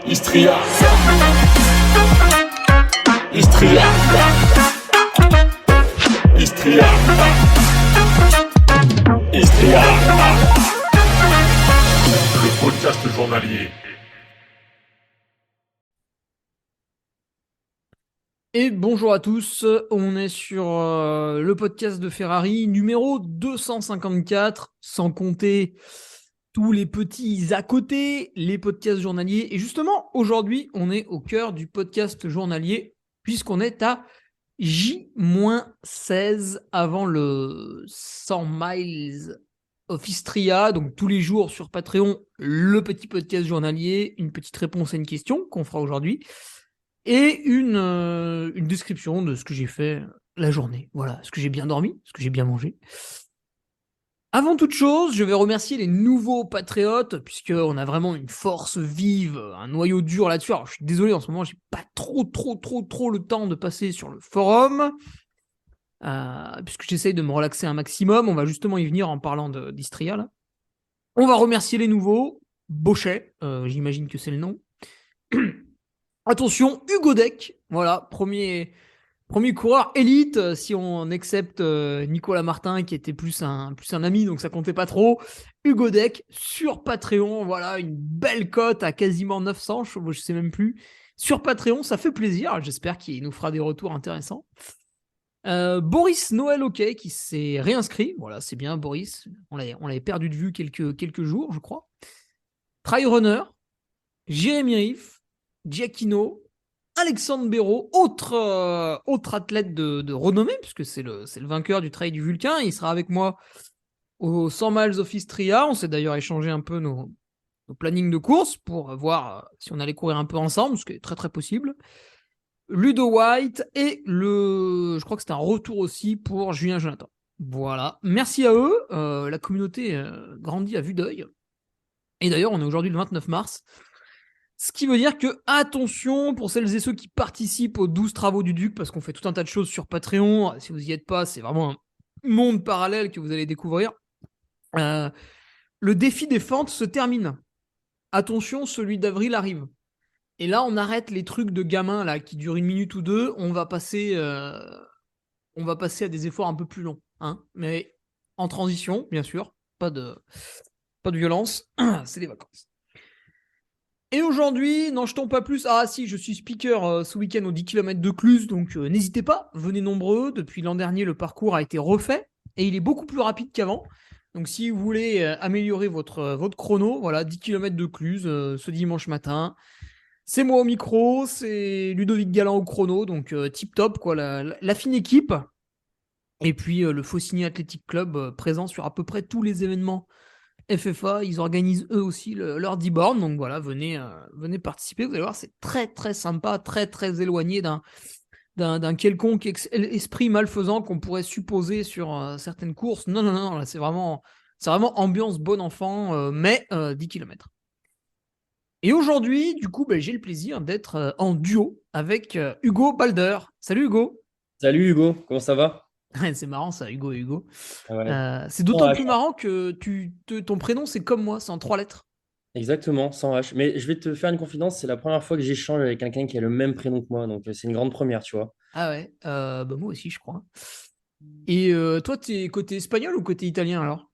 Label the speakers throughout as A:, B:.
A: Istria. Istria. Istria. Istria. Le podcast journalier.
B: Et bonjour à tous, on est sur le podcast de Ferrari numéro 254, sans compter tous les petits à côté, les podcasts journaliers. Et justement, aujourd'hui, on est au cœur du podcast journalier, puisqu'on est à J-16 avant le 100 miles of Istria. Donc tous les jours sur Patreon, le petit podcast journalier, une petite réponse à une question qu'on fera aujourd'hui. Et une description de ce que j'ai fait la journée. Voilà, est-ce que j'ai bien dormi, est-ce que j'ai bien mangé. Avant toute chose, je vais remercier les nouveaux patriotes, puisqu'on a vraiment une force vive, un noyau dur là-dessus. Alors, je suis désolé, en ce moment, j'ai pas trop le temps de passer sur le forum, puisque j'essaye de me relaxer un maximum. On va justement y venir en parlant d'Istria, là. On va remercier les nouveaux. Bochet, j'imagine que c'est le nom. Attention, Hugo Deck, voilà, premier coureur élite, si on accepte Nicolas Martin, qui était plus un ami, donc ça comptait pas trop. Hugo Deck, sur Patreon, voilà, une belle cote à quasiment 900, je sais même plus. Sur Patreon, ça fait plaisir, j'espère qu'il nous fera des retours intéressants. Boris Noël OK, qui s'est réinscrit, voilà, c'est bien Boris, on l'avait perdu de vue quelques jours, je crois. Tryrunner, Jérémy Riff, Giacchino, Alexandre Béraud, autre athlète de renommée, puisque c'est le vainqueur du Trail du Vulcain. Il sera avec moi au 100 miles of Istria. On s'est d'ailleurs échangé un peu nos plannings de course pour voir si on allait courir un peu ensemble, ce qui est très très possible. Ludo White et je crois que c'est un retour aussi pour Julien Jonathan. Voilà, merci à eux. La communauté grandit à vue d'œil. Et d'ailleurs, on est aujourd'hui le 29 mars. Ce qui veut dire que, attention, pour celles et ceux qui participent aux 12 travaux du Duc, parce qu'on fait tout un tas de choses sur Patreon, si vous n'y êtes pas, c'est vraiment un monde parallèle que vous allez découvrir. Le défi des fentes se termine. Attention, celui d'avril arrive. Et là, on arrête les trucs de gamins là, qui durent 1 minute ou deux, on va passer à des efforts un peu plus longs. Hein, mais en transition, bien sûr, pas de violence, c'est les vacances. Et aujourd'hui, n'en jetons pas plus. Ah si, je suis speaker ce week-end aux 10 km de Cluse, donc n'hésitez pas, venez nombreux. Depuis l'an dernier, le parcours a été refait et il est beaucoup plus rapide qu'avant. Donc si vous voulez améliorer votre chrono, voilà, 10 km de Cluse ce dimanche matin. C'est moi au micro, c'est Ludovic Galland au chrono, donc tip top, quoi, la fine équipe. Et puis le Faucigny Athletic Club présent sur à peu près tous les événements FFA, ils organisent eux aussi leur 10 bornes, donc voilà, venez participer, vous allez voir, c'est très très sympa, très très éloigné d'un quelconque esprit malfaisant qu'on pourrait supposer sur certaines courses. Non, là, c'est vraiment ambiance bon enfant, mais 10 km. Et aujourd'hui, du coup, j'ai le plaisir d'être en duo avec Hugo Balder. Salut Hugo.
C: Salut Hugo, comment ça va?
B: C'est marrant ça, Hugo.
C: Ah ouais.
B: C'est d'autant
C: Sans
B: plus
C: H.
B: marrant que ton prénom, c'est comme moi, c'est en 3 lettres.
C: Exactement, sans H. Mais je vais te faire une confidence, c'est la première fois que j'échange avec quelqu'un qui a le même prénom que moi, donc c'est une grande première, tu vois.
B: Ah ouais, moi aussi, je crois. Et toi, t'es côté espagnol ou côté italien alors?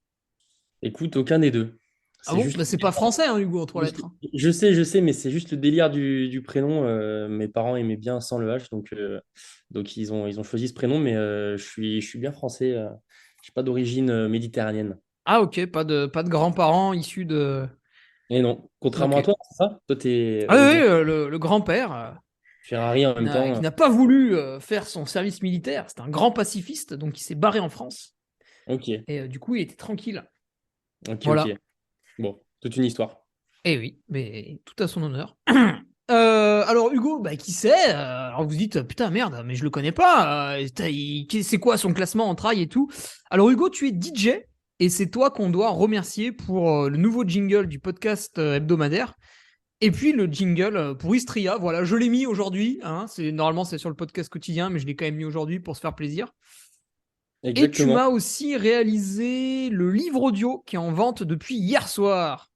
C: Écoute, aucun des deux.
B: Ah
C: C'est
B: bon?
C: juste.
B: Bah, c'est pas français, hein, Hugo, en 3 lettres. Hein.
C: Je sais, mais c'est juste le délire du prénom. Mes parents aimaient bien sans le H, donc ils ont choisi ce prénom, mais je suis bien français. Je n'ai pas d'origine méditerranéenne.
B: Ah ok, pas de grands-parents issus de.
C: Et non, contrairement à
B: Ok.
C: toi, c'est ça? Toi, t'es
B: Ah oui,
C: origine
B: le grand-père
C: Ferrari en même
B: qui
C: temps.
B: n'a pas voulu faire son service militaire. C'est un grand pacifiste, donc il s'est barré en France.
C: Ok,
B: Et du coup, il était tranquille.
C: ok.
B: Voilà.
C: Bon, toute une histoire.
B: Eh oui, mais tout à son honneur. Alors Hugo, qui c'est alors vous dites putain merde, mais je le connais pas. C'est quoi son classement en trail et tout. Alors Hugo, tu es DJ et c'est toi qu'on doit remercier pour le nouveau jingle du podcast hebdomadaire et puis le jingle pour Istria. Voilà, je l'ai mis aujourd'hui. Hein, normalement c'est sur le podcast quotidien, mais je l'ai quand même mis aujourd'hui pour se faire plaisir. Et tu
C: Exactement.
B: m'as aussi réalisé le livre audio qui est en vente depuis hier soir.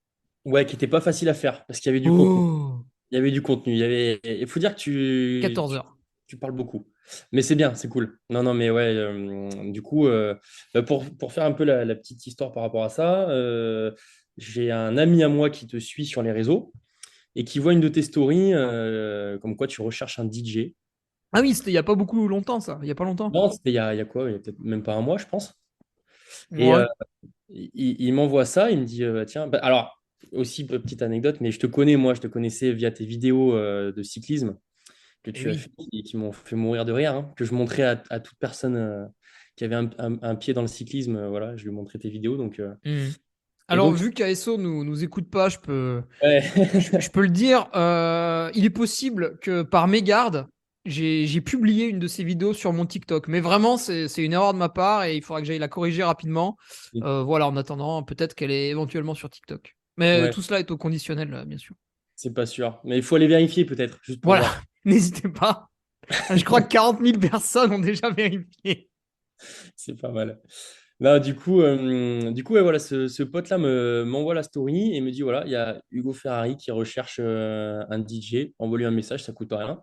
C: Ouais, qui était pas facile à faire parce qu'il y avait du contenu.
B: Oh.
C: il y avait du contenu. Il faut dire que
B: 14 heures.
C: tu parles beaucoup. Mais c'est bien, c'est cool. Non, non, mais ouais, du coup, bah, pour faire un peu la petite histoire par rapport à ça, j'ai un ami à moi qui te suit sur les réseaux et qui voit une de tes stories comme quoi tu recherches un DJ.
B: Ah oui, c'était il y a pas beaucoup longtemps, ça. Il y a pas longtemps.
C: Non, c'était il y a quoi? Il y a peut-être même pas un mois, je pense. Et
B: Ouais.
C: il m'envoie ça, il me dit, tiens, bah, alors, aussi, petite anecdote, mais je te connais, moi, je te connaissais via tes vidéos de cyclisme que
B: Et
C: tu as
B: oui.
C: fait et qui m'ont fait mourir de rire, hein, que je montrais à toute personne qui avait un pied dans le cyclisme. Voilà, je lui montrais tes vidéos.
B: Hmm.
C: Et
B: Alors,
C: donc,
B: vu qu'ASO nous écoute pas,
C: ouais.
B: je peux le dire, il est possible que par mégarde, j'ai publié une de ces vidéos sur mon TikTok. Mais vraiment, c'est une erreur de ma part et il faudra que j'aille la corriger rapidement. Voilà, en attendant, peut-être qu'elle est éventuellement sur TikTok. Mais
C: Ouais,
B: tout cela est au conditionnel, bien sûr.
C: c'est pas sûr. Mais il faut aller vérifier peut-être, juste pour
B: Voilà,
C: voir.
B: n'hésitez pas. Je crois que 40 000 personnes ont déjà vérifié.
C: C'est pas mal. Là, ouais, voilà, ce pote-là m'envoie la story et me dit, voilà, il y a Hugo Ferrari qui recherche un DJ. Envoie-lui un message, ça coûte rien.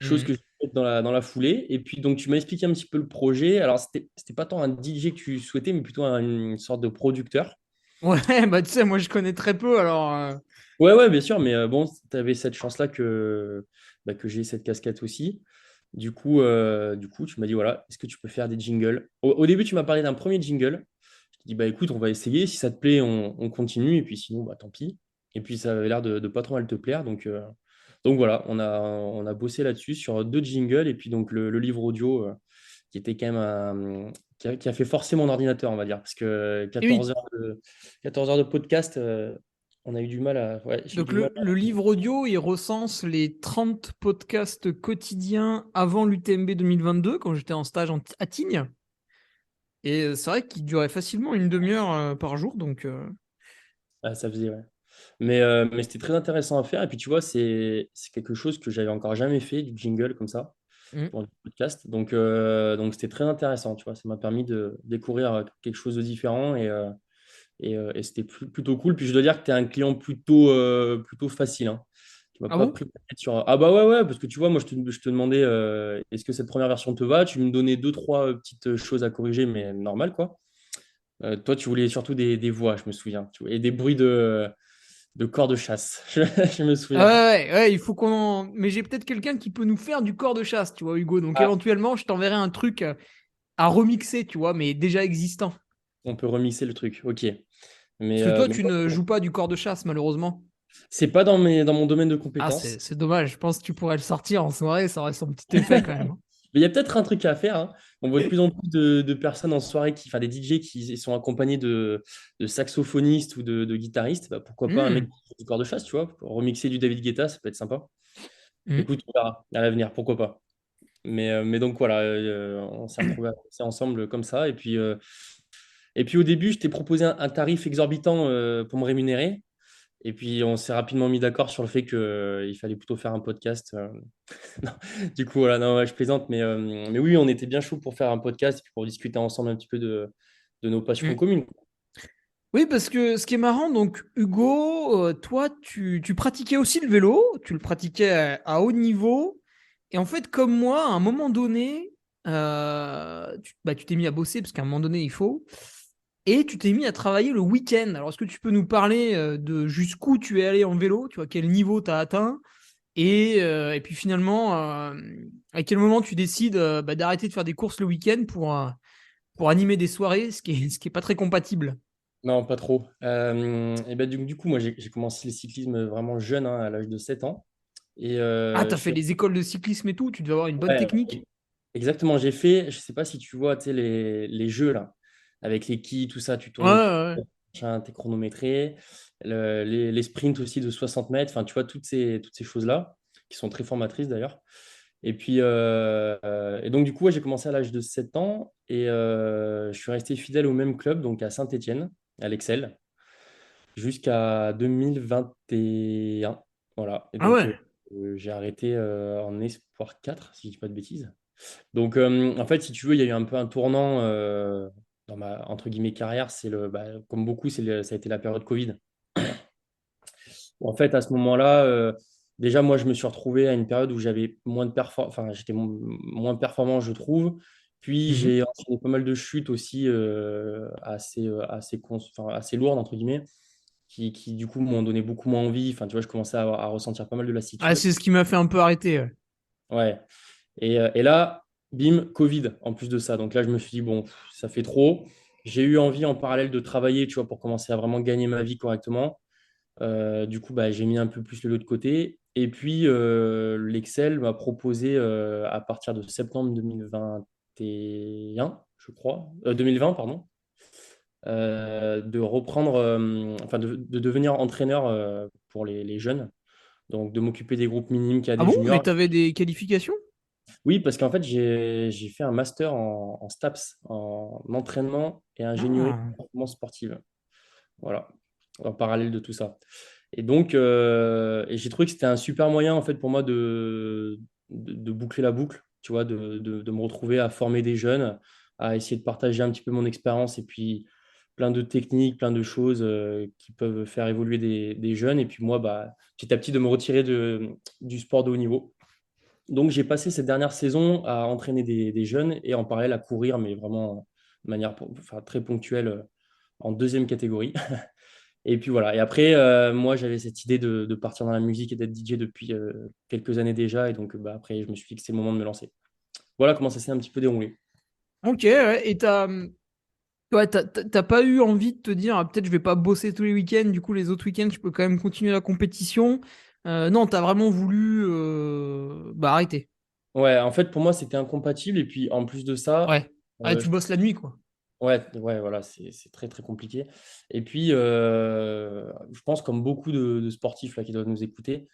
C: Chose
B: Hmm.
C: que je fais dans la foulée. Et puis, donc, tu m'as expliqué un petit peu le projet. Alors, c'était pas tant un DJ que tu souhaitais, mais plutôt une sorte de producteur.
B: Ouais, bah tu sais, moi je connais très peu, alors
C: Ouais, ouais, bien sûr, mais bon, tu avais cette chance-là que j'ai cette casquette aussi. Du coup, tu m'as dit, voilà, est-ce que tu peux faire des jingles? Au début, tu m'as parlé d'un premier jingle. Je t'ai dit, bah écoute, on va essayer. Si ça te plaît, on continue. Et puis sinon, bah tant pis. Et puis ça avait l'air de pas trop mal te plaire. Donc voilà, on a bossé là-dessus sur deux jingles. Et puis donc le livre audio qui était quand même qui a fait forcer mon ordinateur, on va dire. Parce que
B: et oui.
C: 14 heures de podcast, on a eu du mal à. Ouais, j'ai eu
B: Donc
C: du mal
B: le livre audio, il recense les 30 podcasts quotidiens avant l'UTMB 2022, quand j'étais en stage à Tignes. Et c'est vrai qu'il durait facilement une demi-heure par jour, donc
C: ça faisait, ouais. Mais c'était très intéressant à faire. Et puis, tu vois, c'est quelque chose que j'avais encore jamais fait, du jingle comme ça,
B: mm.
C: pour du podcast. Donc c'était très intéressant, tu vois. Ça m'a permis de découvrir quelque chose de différent et c'était plutôt cool. Puis, je dois dire que tu es un client plutôt facile, hein. Tu m'as
B: Ah
C: pas
B: bon?
C: pris la tête sur. Ah, bah ouais, ouais, parce que tu vois, moi, je te demandais est-ce que cette première version te va? Tu me donnais deux, trois petites choses à corriger, mais normal, quoi. Toi, tu voulais surtout des voix, je me souviens, tu vois, et des bruits de corps de chasse. Je me
B: Ah
C: souviens.
B: ouais, ouais, ouais, il faut Mais j'ai peut-être quelqu'un qui peut nous faire du corps de chasse, tu vois, Hugo. Donc
C: Ah,
B: éventuellement, je t'enverrai un truc à remixer, tu vois, mais déjà existant.
C: on peut remixer le truc, ok.
B: Parce que toi,
C: Mais
B: tu
C: moi,
B: ne joues pas du corps de chasse, malheureusement.
C: c'est pas dans mon domaine de
B: Ah,
C: compétences.
B: c'est dommage. Je pense que tu pourrais le sortir en soirée, ça aurait son petit effet quand même.
C: Mais il y a peut-être un truc à faire, hein. On voit de plus en plus de personnes en soirée, enfin des DJ qui sont accompagnés de saxophonistes ou de guitaristes. Bah, pourquoi pas un mec
B: Hmm.
C: qui fait du corps de chasse, tu vois, pour remixer du David Guetta, ça peut être sympa.
B: Hmm.
C: Écoute, on verra à l'avenir, pourquoi pas. Mais donc voilà, on s'est retrouvés à bosser ensemble comme ça. Et puis au début, je t'ai proposé un tarif exorbitant pour me rémunérer. Et puis on s'est rapidement mis d'accord sur le fait qu'il fallait plutôt faire un podcast. Non, du coup, voilà, non, ouais, je plaisante. Mais oui, on était bien chaud pour faire un podcast et puis pour discuter ensemble un petit peu de nos passions
B: Hmm.
C: communes.
B: Oui, parce que ce qui est marrant, donc Hugo, toi, tu pratiquais aussi le vélo, tu le pratiquais à haut niveau, et en fait, comme moi, à un moment donné, tu t'es mis à bosser, parce qu'à un moment donné, il faut, et tu t'es mis à travailler le week-end. Alors, est-ce que tu peux nous parler de jusqu'où tu es allé en vélo, tu vois, quel niveau tu as atteint, et puis finalement, à quel moment tu décides d'arrêter de faire des courses le week-end pour animer des soirées, ce qui est pas très compatible.
C: Non, pas trop. Et ben, du coup, moi, j'ai commencé le cyclisme vraiment jeune, hein, à l'âge de 7 ans. Et
B: Ah,
C: je
B: t'as fait
C: suis.
B: des écoles de cyclisme et tout, tu devais avoir une bonne
C: Ouais,
B: technique.
C: exactement. J'ai fait, je sais pas si tu vois, tu sais, les jeux là, avec les quilles, tout ça, tu
B: Ouais,
C: tournes autour,
B: ouais.
C: machin, t'es chronométré. Les sprints aussi de 60 mètres, enfin, tu vois, toutes ces choses-là, qui sont très formatrices d'ailleurs. Et donc, du coup, ouais, j'ai commencé à l'âge de 7 ans et je suis resté fidèle au même club, donc à Saint-Étienne, à l'Excel, jusqu'à 2021. Voilà. Et
B: Ah
C: donc,
B: ouais.
C: j'ai arrêté en Espoir 4 si je dis pas de bêtises. Donc, en fait, si tu veux, il y a eu un peu un tournant dans ma, entre guillemets, carrière. Comme beaucoup, ça a été la période Covid. En fait, à ce moment-là, déjà, moi, je me suis retrouvé à une période où j'avais enfin, j'étais moins performant, je trouve. Puis,
B: Mhm.
C: j'ai enchaîné pas mal de chutes aussi enfin, assez lourdes, entre guillemets, qui, du coup, m'ont donné beaucoup moins envie. Enfin, tu vois, je commençais à ressentir pas mal de
B: Ah,
C: lassitude.
B: c'est ce qui m'a fait un peu arrêter. Ouais.
C: Ouais. Et là, bim, Covid en plus de ça. Donc là, je me suis dit, bon, ça fait trop. J'ai eu envie en parallèle de travailler, tu vois, pour commencer à vraiment gagner ma vie correctement. Du coup, bah, j'ai mis un peu plus le lot de côté. Et puis, l'Excel m'a proposé à partir de septembre 2021, je crois, 2020, pardon, de reprendre, enfin, de devenir entraîneur pour les jeunes. Donc, de m'occuper des groupes minimes
B: Ah
C: cadets
B: bon, mais
C: juniors.
B: t'avais des qualifications?
C: Oui, parce qu'en fait, j'ai fait un master en STAPS, en entraînement et ingénierie de
B: Ah.
C: performance sportive. Voilà, en parallèle de tout ça. Et donc, et j'ai trouvé que c'était un super moyen, en fait, pour moi de boucler la boucle, tu vois, de me retrouver à former des jeunes, à essayer de partager un petit peu mon expérience et puis plein de techniques, plein de choses qui peuvent faire évoluer des jeunes. Et puis moi, bah, petit à petit, de me retirer du sport de haut niveau. Donc, j'ai passé cette dernière saison à entraîner des jeunes et en parallèle à courir, mais vraiment de manière enfin, très ponctuelle en deuxième catégorie. Et puis voilà. Et après, moi, j'avais cette idée de partir dans la musique et d'être DJ depuis quelques années déjà. Et donc, bah, après, je me suis dit que c'est le moment de me lancer. Voilà comment ça s'est un petit peu déroulé.
B: Ok, ouais. Et ouais, t'as pas eu envie de te dire, ah, peut-être je vais pas bosser tous les week-ends, du coup les autres week-ends je peux quand même continuer la compétition. Non, t'as vraiment voulu bah, arrêter.
C: Ouais, en fait, pour moi, c'était incompatible. Et puis, en plus de ça,
B: Ouais. Ah, tu
C: je
B: bosses la nuit, quoi.
C: ouais, ouais, voilà, c'est très, très compliqué. Et puis, je pense, comme beaucoup de sportifs là, qui doivent nous écouter,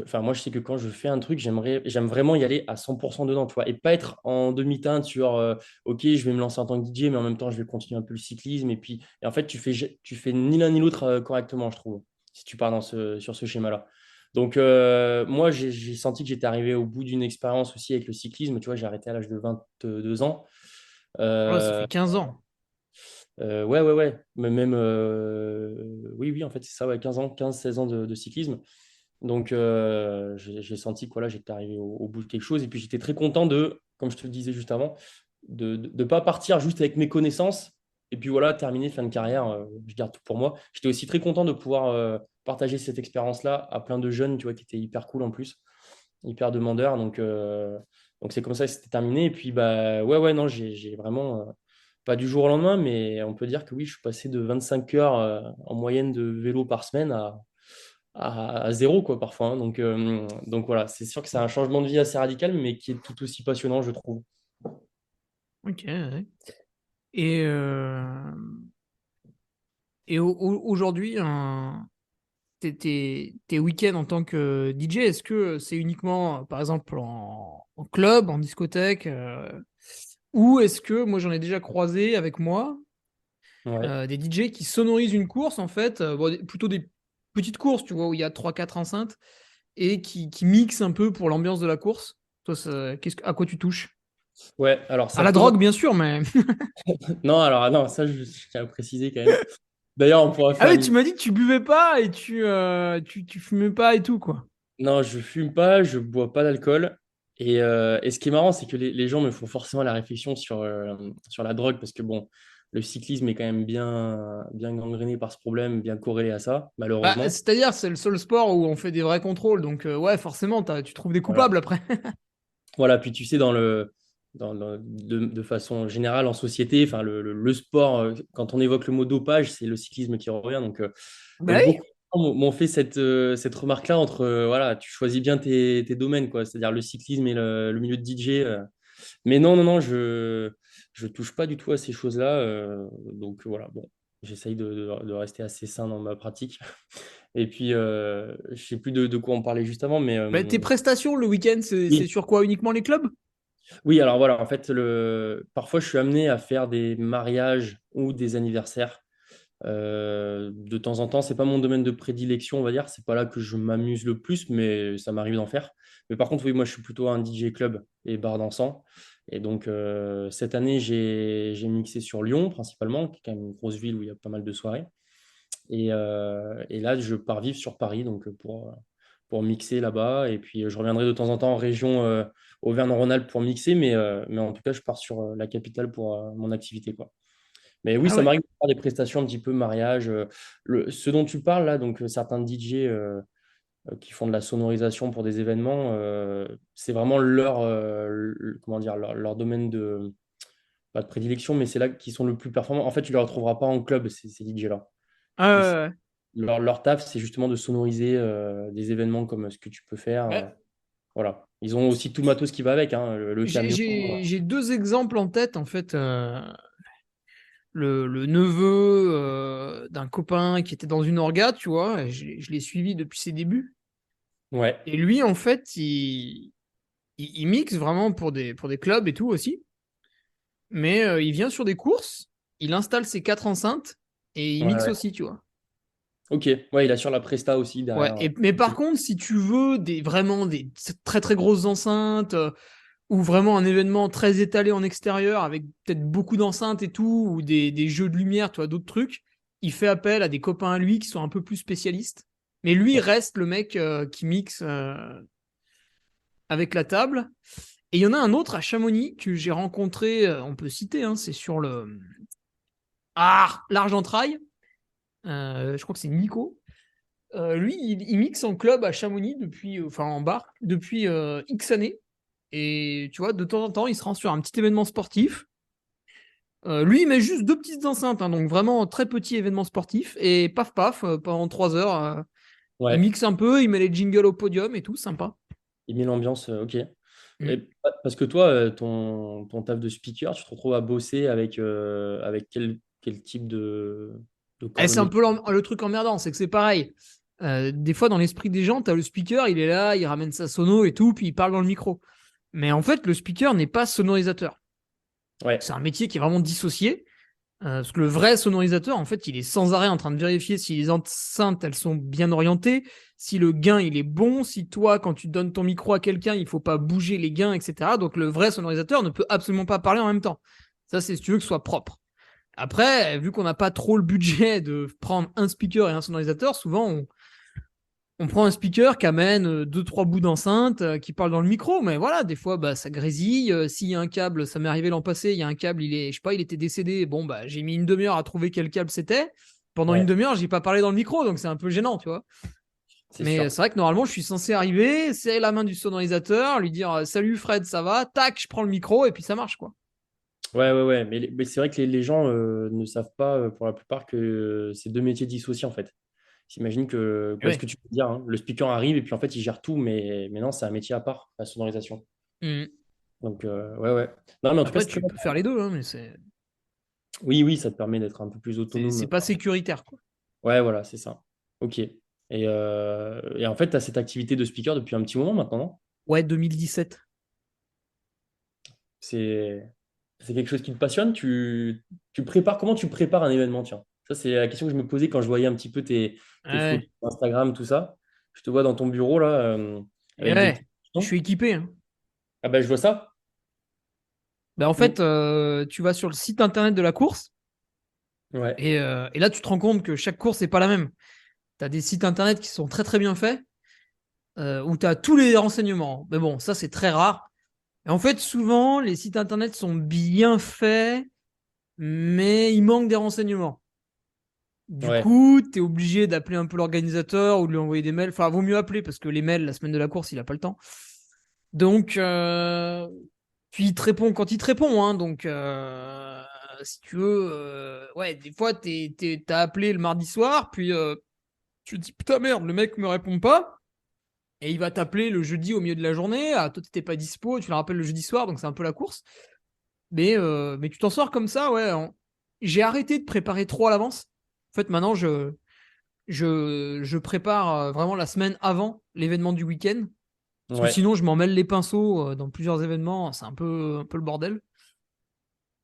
C: enfin, moi, je sais que quand je fais un truc, j'aime vraiment y aller à 100% dedans, tu vois, et pas être en demi-teinte sur, OK, je vais me lancer en tant que DJ, mais en même temps, je vais continuer un peu le cyclisme. Et puis, et en fait, tu fais ni l'un ni l'autre correctement, je trouve, si tu pars sur ce schéma-là. Donc, moi, j'ai senti que j'étais arrivé au bout d'une expérience aussi avec le cyclisme. Tu vois, j'ai arrêté à l'âge de 22 ans.
B: Ouais, ça
C: Euh,
B: fait 15 ans.
C: ouais, ouais, ouais. Mais même, oui, oui, en fait, c'est ça, ouais, 15 ans, 15 16 ans de cyclisme. Donc, j'ai senti que voilà, j'étais arrivé au bout de quelque chose. Et puis, j'étais très content comme je te le disais juste avant, de ne pas partir juste avec mes connaissances. Et puis voilà, terminer, fin de carrière, je garde tout pour moi. J'étais aussi très content de pouvoir partager cette expérience-là à plein de jeunes, tu vois, qui étaient hyper cool en plus, hyper demandeurs. Donc c'est comme ça que c'était terminé. Et puis, bah, ouais, ouais, non, j'ai vraiment, pas du jour au lendemain, mais on peut dire que oui, je suis passé de 25 heures en moyenne de vélo par semaine à zéro, quoi, parfois, hein. Donc voilà, c'est sûr que c'est un changement de vie assez radical, mais qui est tout aussi passionnant, je trouve.
B: Ok, ouais. Et, aujourd'hui, tes week-ends en tant que DJ, est-ce que c'est uniquement, par exemple, en club, en discothèque, ou est-ce que, moi j'en ai déjà croisé avec moi,
C: Ouais.
B: des DJ qui sonorisent une course, en fait, bon, plutôt des petites courses, tu vois, où il y a trois quatre enceintes, et qui mixent un peu pour l'ambiance de la course. Toi, à quoi tu touches?
C: Ouais, alors
B: À
C: ça
B: la
C: pose.
B: drogue, bien sûr, mais...
C: Non, alors non, ça, je tiens à préciser quand même. D'ailleurs, on pourra
B: Ah
C: faire
B: oui,
C: une.
B: tu m'as dit que tu buvais pas et tu fumais pas et tout, quoi.
C: Non, je fume pas, je bois pas d'alcool. Et ce qui est marrant, c'est que les gens me font forcément la réflexion sur la drogue, parce que bon, le cyclisme est quand même bien gangréné par ce problème, bien corrélé à ça,
B: Bah,
C: malheureusement.
B: c'est-à-dire, c'est le seul sport où on fait des vrais contrôles, donc ouais, forcément, tu trouves des
C: Voilà.
B: coupables après.
C: Voilà, puis tu sais, de façon générale en société, enfin, le sport, quand on évoque le mot dopage, c'est le cyclisme qui revient.
B: Bah
C: Donc
B: oui.
C: beaucoup de gens m'ont fait cette remarque-là entre, voilà, tu choisis bien tes domaines, quoi, c'est-à-dire le cyclisme et le milieu de DJ. Mais non, non, non, je touche pas du tout à ces choses-là. Donc voilà, bon, j'essaye de rester assez sain dans ma pratique. Et puis, je sais plus de quoi on parlait juste avant, mais
B: Bah, tes prestations le week-end, c'est
C: oui.
B: sur quoi? Uniquement les clubs?
C: Oui, alors voilà, en fait, parfois je suis amené à faire des mariages ou des anniversaires. De temps en temps, c'est pas mon domaine de prédilection, on va dire. C'est pas là que je m'amuse le plus, mais ça m'arrive d'en faire. Mais par contre, oui, moi, je suis plutôt un DJ club et bar dansant. Et donc, cette année, j'ai mixé sur Lyon, principalement, qui est quand même une grosse ville où il y a pas mal de soirées. Et là, je pars vivre sur Paris, donc pour mixer là-bas. Et puis, je reviendrai de temps en temps en région Auvergne-Rhône-Alpes pour mixer. Mais en tout cas, je pars sur la capitale pour mon activité, quoi. Mais oui,
B: Ah
C: ça
B: ouais.
C: m'arrive de faire des prestations un petit peu mariage. Ce dont tu parles là, donc certains DJ qui font de la sonorisation pour des événements, c'est vraiment comment dire, leur domaine de, pas de prédilection, mais c'est là qu'ils sont le plus performants. En fait, tu ne les retrouveras pas en club, ces DJ-là.
B: Ah
C: Et
B: ouais, ouais.
C: leur taf, c'est justement de sonoriser des événements comme ce que tu peux faire.
B: Ouais.
C: Voilà. Ils ont aussi tout le matos qui va avec, hein, le
B: J'ai
C: camion.
B: j'ai- j'ai deux exemples en tête, en fait. Le neveu d'un copain qui était dans une orga, tu vois, et je l'ai suivi depuis ses débuts.
C: Ouais,
B: Et lui, en fait, il mixe vraiment pour des clubs et tout aussi. Mais il vient sur des courses, il installe ses quatre enceintes et il
C: ouais,
B: mixe
C: ouais.
B: aussi, tu vois.
C: Ok, ouais, il assure la presta aussi
B: Ouais,
C: derrière.
B: mais
C: Ok.
B: par contre, si tu veux vraiment des très très grosses enceintes ou vraiment un événement très étalé en extérieur avec peut-être beaucoup d'enceintes et tout, ou des jeux de lumière, tu vois, d'autres trucs, il fait appel à des copains à lui qui sont un peu plus spécialistes. Mais lui reste le mec qui mixe avec la table. Et il y en a un autre à Chamonix que j'ai rencontré, on peut citer, hein, c'est sur le l'Argenterail. Je crois que c'est Nico. Lui, il mixe en club à Chamonix depuis, enfin en bar, depuis X années. Et tu vois, de temps en temps, il se rend sur un petit événement sportif. Lui, il met juste deux petites enceintes, hein, donc vraiment très petit événement sportif. Et paf paf, pendant 3 heures, il
C: Ouais,
B: mixe un peu, il met les jingles au podium et tout, sympa.
C: il met l'ambiance, ok.
B: Mm.
C: Parce que toi, ton taf de speaker, tu te retrouves à bosser avec quel type de
B: Et
C: corps de
B: c'est un
C: métier?
B: peu le truc emmerdant, c'est que c'est pareil. Des fois, dans l'esprit des gens, t'as le speaker, il est là, il ramène sa sono et tout, puis il parle dans le micro. Mais en fait, le speaker n'est pas sonorisateur.
C: Ouais,
B: C'est un métier qui est vraiment dissocié. Parce que le vrai sonorisateur, en fait, il est sans arrêt en train de vérifier si les enceintes, elles sont bien orientées, si le gain, il est bon, si toi, quand tu donnes ton micro à quelqu'un, il faut pas bouger les gains, etc. Donc le vrai sonorisateur ne peut absolument pas parler en même temps. Ça, c'est si tu veux que ce soit propre. Après, vu qu'on n'a pas trop le budget de prendre un speaker et un sonorisateur, souvent, on prend un speaker qui amène deux, trois bouts d'enceinte, qui parle dans le micro, mais voilà, des fois, bah, ça grésille. S'il y a un câble, ça m'est arrivé l'an passé, il y a un câble, je sais pas, il était décédé. Bon, bah, j'ai mis une demi-heure à trouver quel câble c'était. Pendant une
C: ouais,
B: demi-heure, j'ai pas parlé dans le micro, donc c'est un peu gênant, tu vois.
C: c'est
B: Mais
C: sûr.
B: c'est vrai que normalement, je suis censé arriver, serrer la main du sonorisateur, lui dire salut Fred, ça va, tac, je prends le micro et puis ça marche, quoi.
C: Ouais, ouais, ouais. Mais c'est vrai que les gens ne savent pas, pour la plupart, que c'est deux métiers dissociés, en fait. J'imagine que,
B: Et
C: ouais, ce
B: ouais.
C: que tu peux dire, hein, le speaker arrive et puis en fait, il gère tout, mais non, c'est un métier à part, la sonorisation.
B: Mm.
C: Donc, ouais, ouais. Non, mais en tout cas,
B: Après,
C: c'est très
B: tu
C: bien.
B: peux faire les deux, hein, mais
C: Oui, oui, ça te permet d'être un peu plus
B: c'est
C: autonome.
B: pas sécuritaire, quoi.
C: Ouais, voilà, c'est ça. Ok. Et en fait, tu as cette activité de speaker depuis un petit moment maintenant, non?
B: Ouais, 2017.
C: C'est c'est quelque chose qui te passionne? Comment tu prépares un événement, tiens? Ça, c'est la question que je me posais quand je voyais un petit peu tes photos
B: Ouais.
C: Instagram, tout ça. Je te vois dans ton bureau, là,
B: Et
C: avec des
B: ouais,
C: petits
B: je
C: boutons.
B: suis équipé, hein.
C: Ah ben, je vois ça.
B: Ben, en fait,
C: Mm.
B: tu vas sur le site internet de la course
C: Ouais,
B: et là, tu te rends compte que chaque course n'est pas la même. Tu as des sites internet qui sont très très bien faits où tu as tous les renseignements. Mais bon, ça, c'est très rare. Et en fait, souvent, les sites internet sont bien faits, mais il manque des renseignements. Du
C: ouais,
B: coup, tu es obligé d'appeler un peu l'organisateur ou de lui envoyer des mails. Enfin, vaut mieux appeler parce que les mails, la semaine de la course, il n'a pas le temps. Donc, puis il te répond quand il te répond, hein. Donc, si tu veux, ouais, des fois, t'as appelé le mardi soir, puis tu te dis putain merde, le mec me répond pas, et il va t'appeler le jeudi au milieu de la journée. Ah, toi, t'étais pas dispo, tu le rappelles le jeudi soir, donc c'est un peu la course. Mais tu t'en sors comme ça, ouais. J'ai arrêté de préparer trop à l'avance. En fait, maintenant, je prépare vraiment la semaine avant l'événement du week-end. Parce que
C: ouais.
B: sinon, je m'en mêle les pinceaux dans plusieurs événements, c'est un peu le bordel.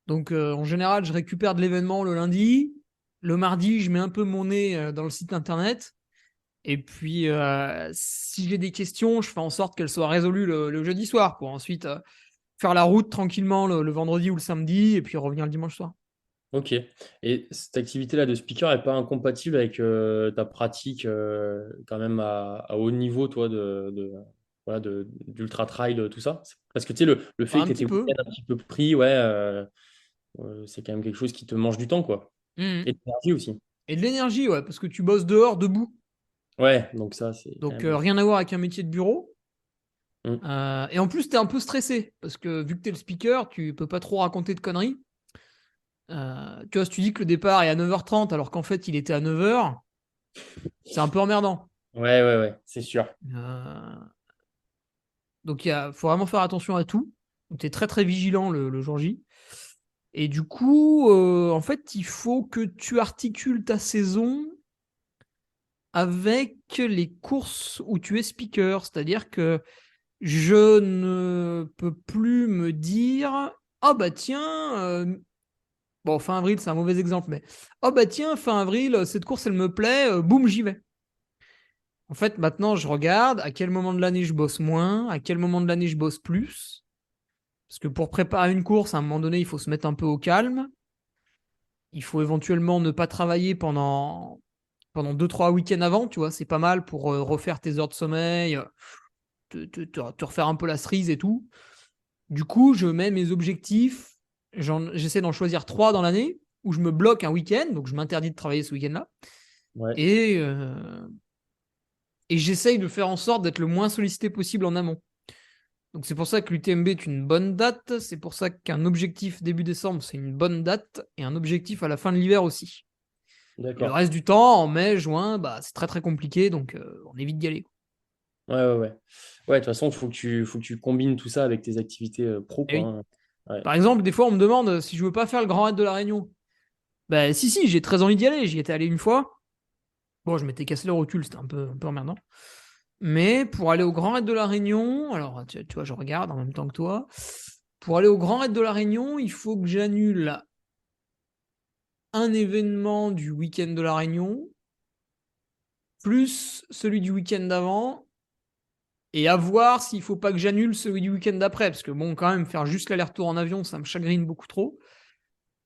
B: Donc, en général, je récupère de l'événement le lundi. Le mardi, je mets un peu mon nez dans le site internet. Et puis, si j'ai des questions, je fais en sorte qu'elles soient résolues le jeudi soir pour ensuite faire la route tranquillement le vendredi ou le samedi et puis revenir le dimanche soir.
C: Ok. Et cette activité-là de speaker n'est pas incompatible avec ta pratique quand même à haut niveau, toi, voilà, d'ultra trail, tout ça? Parce que tu sais, le
B: Bah,
C: fait
B: un
C: que
B: petit
C: tes
B: peu.
C: week-ends un petit peu pris, ouais, c'est quand même quelque chose qui te mange du temps, quoi.
B: Mhm.
C: Et de l'énergie aussi.
B: Et de l'énergie, ouais, parce que tu bosses dehors, debout.
C: Ouais, donc ça, c'est quand
B: Donc
C: même.
B: rien à voir avec un métier de bureau.
C: Mm.
B: Et en plus, t'es un peu stressé, parce que vu que t'es le speaker, tu peux pas trop raconter de conneries. Tu vois, si tu dis que le départ est à 9h30 alors qu'en fait il était à 9h, c'est un peu emmerdant.
C: Ouais, ouais, ouais, c'est sûr.
B: Euh, donc faut vraiment faire attention à tout. Donc tu es très très vigilant le jour J. Et du coup, en fait, il faut que tu articules ta saison avec les courses où tu es speaker. C'est-à-dire que je ne peux plus me dire, ah bah tiens, bon, fin avril, c'est un mauvais exemple, mais oh bah tiens, fin avril, cette course, elle me plaît, boum, j'y vais. En fait, maintenant, je regarde à quel moment de l'année je bosse moins, à quel moment de l'année je bosse plus. Parce que pour préparer une course, à un moment donné, il faut se mettre un peu au calme. Il faut éventuellement ne pas travailler pendant 2-3 week-ends avant, tu vois, c'est pas mal pour refaire tes heures de sommeil, te refaire un peu la cerise et tout. Du coup, je mets mes objectifs, j'essaie d'en choisir 3 dans l'année, où je me bloque un week-end, donc je m'interdis de travailler ce week-end-là.
C: Ouais.
B: Et, euh, et j'essaye de faire en sorte d'être le moins sollicité possible en amont. Donc c'est pour ça que l'UTMB est une bonne date, c'est pour ça qu'un objectif début décembre, c'est une bonne date, et un objectif à la fin de l'hiver aussi. Et le
C: D'accord.
B: reste du temps, en mai, juin, bah, c'est très très compliqué, donc on évite d'y aller.
C: Ouais, ouais, ouais. Ouais, de toute façon, il faut que tu combines tout ça avec tes activités pro,
B: Et
C: quoi,
B: oui.
C: hein. Ouais.
B: Par exemple, des fois, on me demande si je veux pas faire le Grand Raid de la Réunion. Ben si, j'ai très envie d'y aller, j'y étais allé une fois. Bon, je m'étais cassé le rotule, c'était un peu emmerdant. Mais pour aller au Grand Raid de la Réunion, alors tu vois, je regarde en même temps que toi. Pour aller au Grand Raid de la Réunion, il faut que j'annule un événement du week-end de la Réunion, plus celui du week-end d'avant, et à voir s'il faut pas que j'annule celui du week-end d'après, parce que bon, quand même, faire juste l'aller-retour en avion, ça me chagrine beaucoup trop.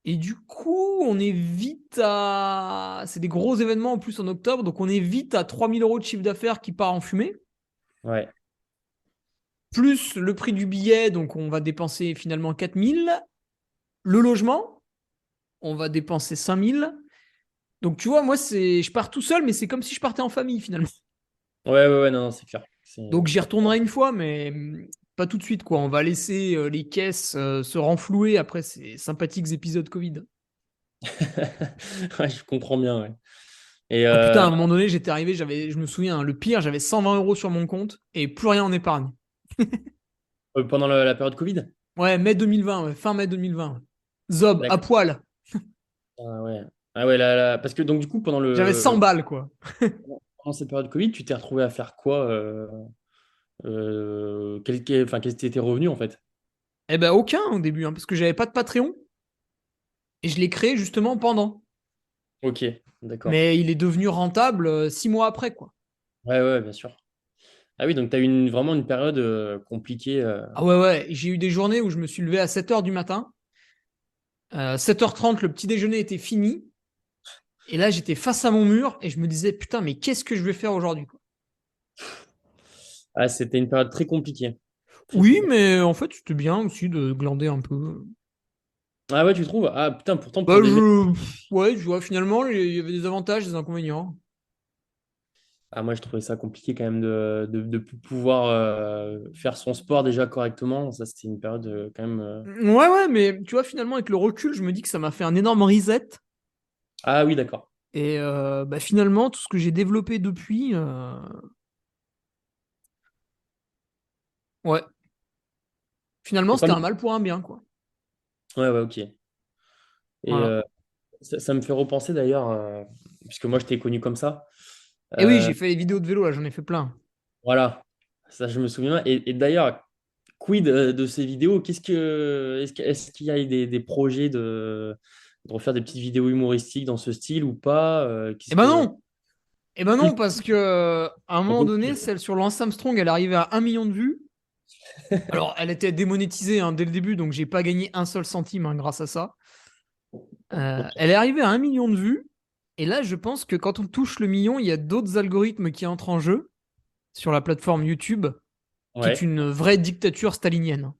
B: Et du coup, on est vite à. C'est des gros événements en plus en octobre, donc on est vite à 3 000 € de chiffre d'affaires qui part en fumée,
C: Ouais.
B: plus le prix du billet, donc on va dépenser finalement 4 000. Le logement, on va dépenser 5 000. Donc tu vois, moi, je pars tout seul, mais c'est comme si je partais en famille finalement.
C: Ouais, ouais, ouais, non, non, c'est clair.
B: Donc j'y retournerai une fois, mais pas tout de suite, quoi. On va laisser les caisses se renflouer après ces sympathiques épisodes Covid.
C: Ouais, je comprends bien, ouais. Et
B: Oh putain, à un moment donné, j'étais arrivé, je me souviens, hein, le pire, j'avais 120 € sur mon compte et plus rien en épargne.
C: pendant la période Covid?
B: Ouais, mai 2020, ouais, fin mai 2020. Ouais. Zob, à
C: D'accord.
B: poil.
C: Ah ouais. Ah ouais, parce que donc du coup, pendant
B: J'avais 100 balles, quoi.
C: pendant cette période Covid, tu t'es retrouvé à faire quoi enfin, quels étaient tes revenus en fait?
B: Eh ben, aucun au début, hein, parce que j'avais pas de Patreon et je l'ai créé justement pendant.
C: Ok, d'accord.
B: Mais il est devenu rentable 6 mois après, quoi.
C: Ouais, ouais, bien sûr. Ah oui, donc tu as eu vraiment une période compliquée.
B: Ah ouais, ouais, j'ai eu des journées où je me suis levé à 7h du matin. 7h30, le petit déjeuner était fini. Et là, j'étais face à mon mur et je me disais, putain, mais qu'est-ce que je vais faire aujourd'hui, quoi.
C: Ah, c'était une période très compliquée. Très, très
B: Oui,
C: compliquée.
B: mais en fait, c'était bien aussi de glander un peu.
C: Ah ouais, tu trouves? Ah putain, pourtant
B: Bah,
C: pour des mecs.
B: ouais, je vois, finalement, il y avait des avantages, des inconvénients.
C: Ah, moi, je trouvais ça compliqué quand même de plus pouvoir faire son sport déjà correctement. Ça, c'était une période quand même.
B: Ouais, ouais, mais tu vois, finalement, avec le recul, je me dis que ça m'a fait un énorme reset.
C: Ah oui, d'accord.
B: Et bah, finalement, tout ce que j'ai développé depuis, ouais, finalement,
C: C'est pas
B: c'était un
C: mal.
B: mal pour un bien, quoi.
C: Ouais, ouais, ok. Et
B: Voilà.
C: ça me fait repenser d'ailleurs, puisque moi, je t'ai connu comme ça.
B: Et oui,
C: Euh,
B: j'ai fait les vidéos de vélo, là, j'en ai fait plein.
C: voilà. Ça, je me souviens. Et d'ailleurs, quid de ces vidéos? Est-ce qu'il y a des projets de refaire des petites vidéos humoristiques dans ce style ou pas?
B: Eh ben non! Eh ben
C: Oui,
B: non, parce que à un
C: ça
B: moment
C: vaut le
B: donné,
C: coup.
B: celle sur Lance Armstrong, elle arrivait à 1 million de vues. Alors, elle était démonétisée hein, dès le début, donc j'ai pas gagné un seul centime hein, grâce à ça.
C: Ok.
B: Elle est arrivée à 1 million de vues. Et là, je pense que quand on touche le million, il y a d'autres algorithmes qui entrent en jeu sur la plateforme YouTube, qui est
C: Ouais.
B: une vraie dictature stalinienne.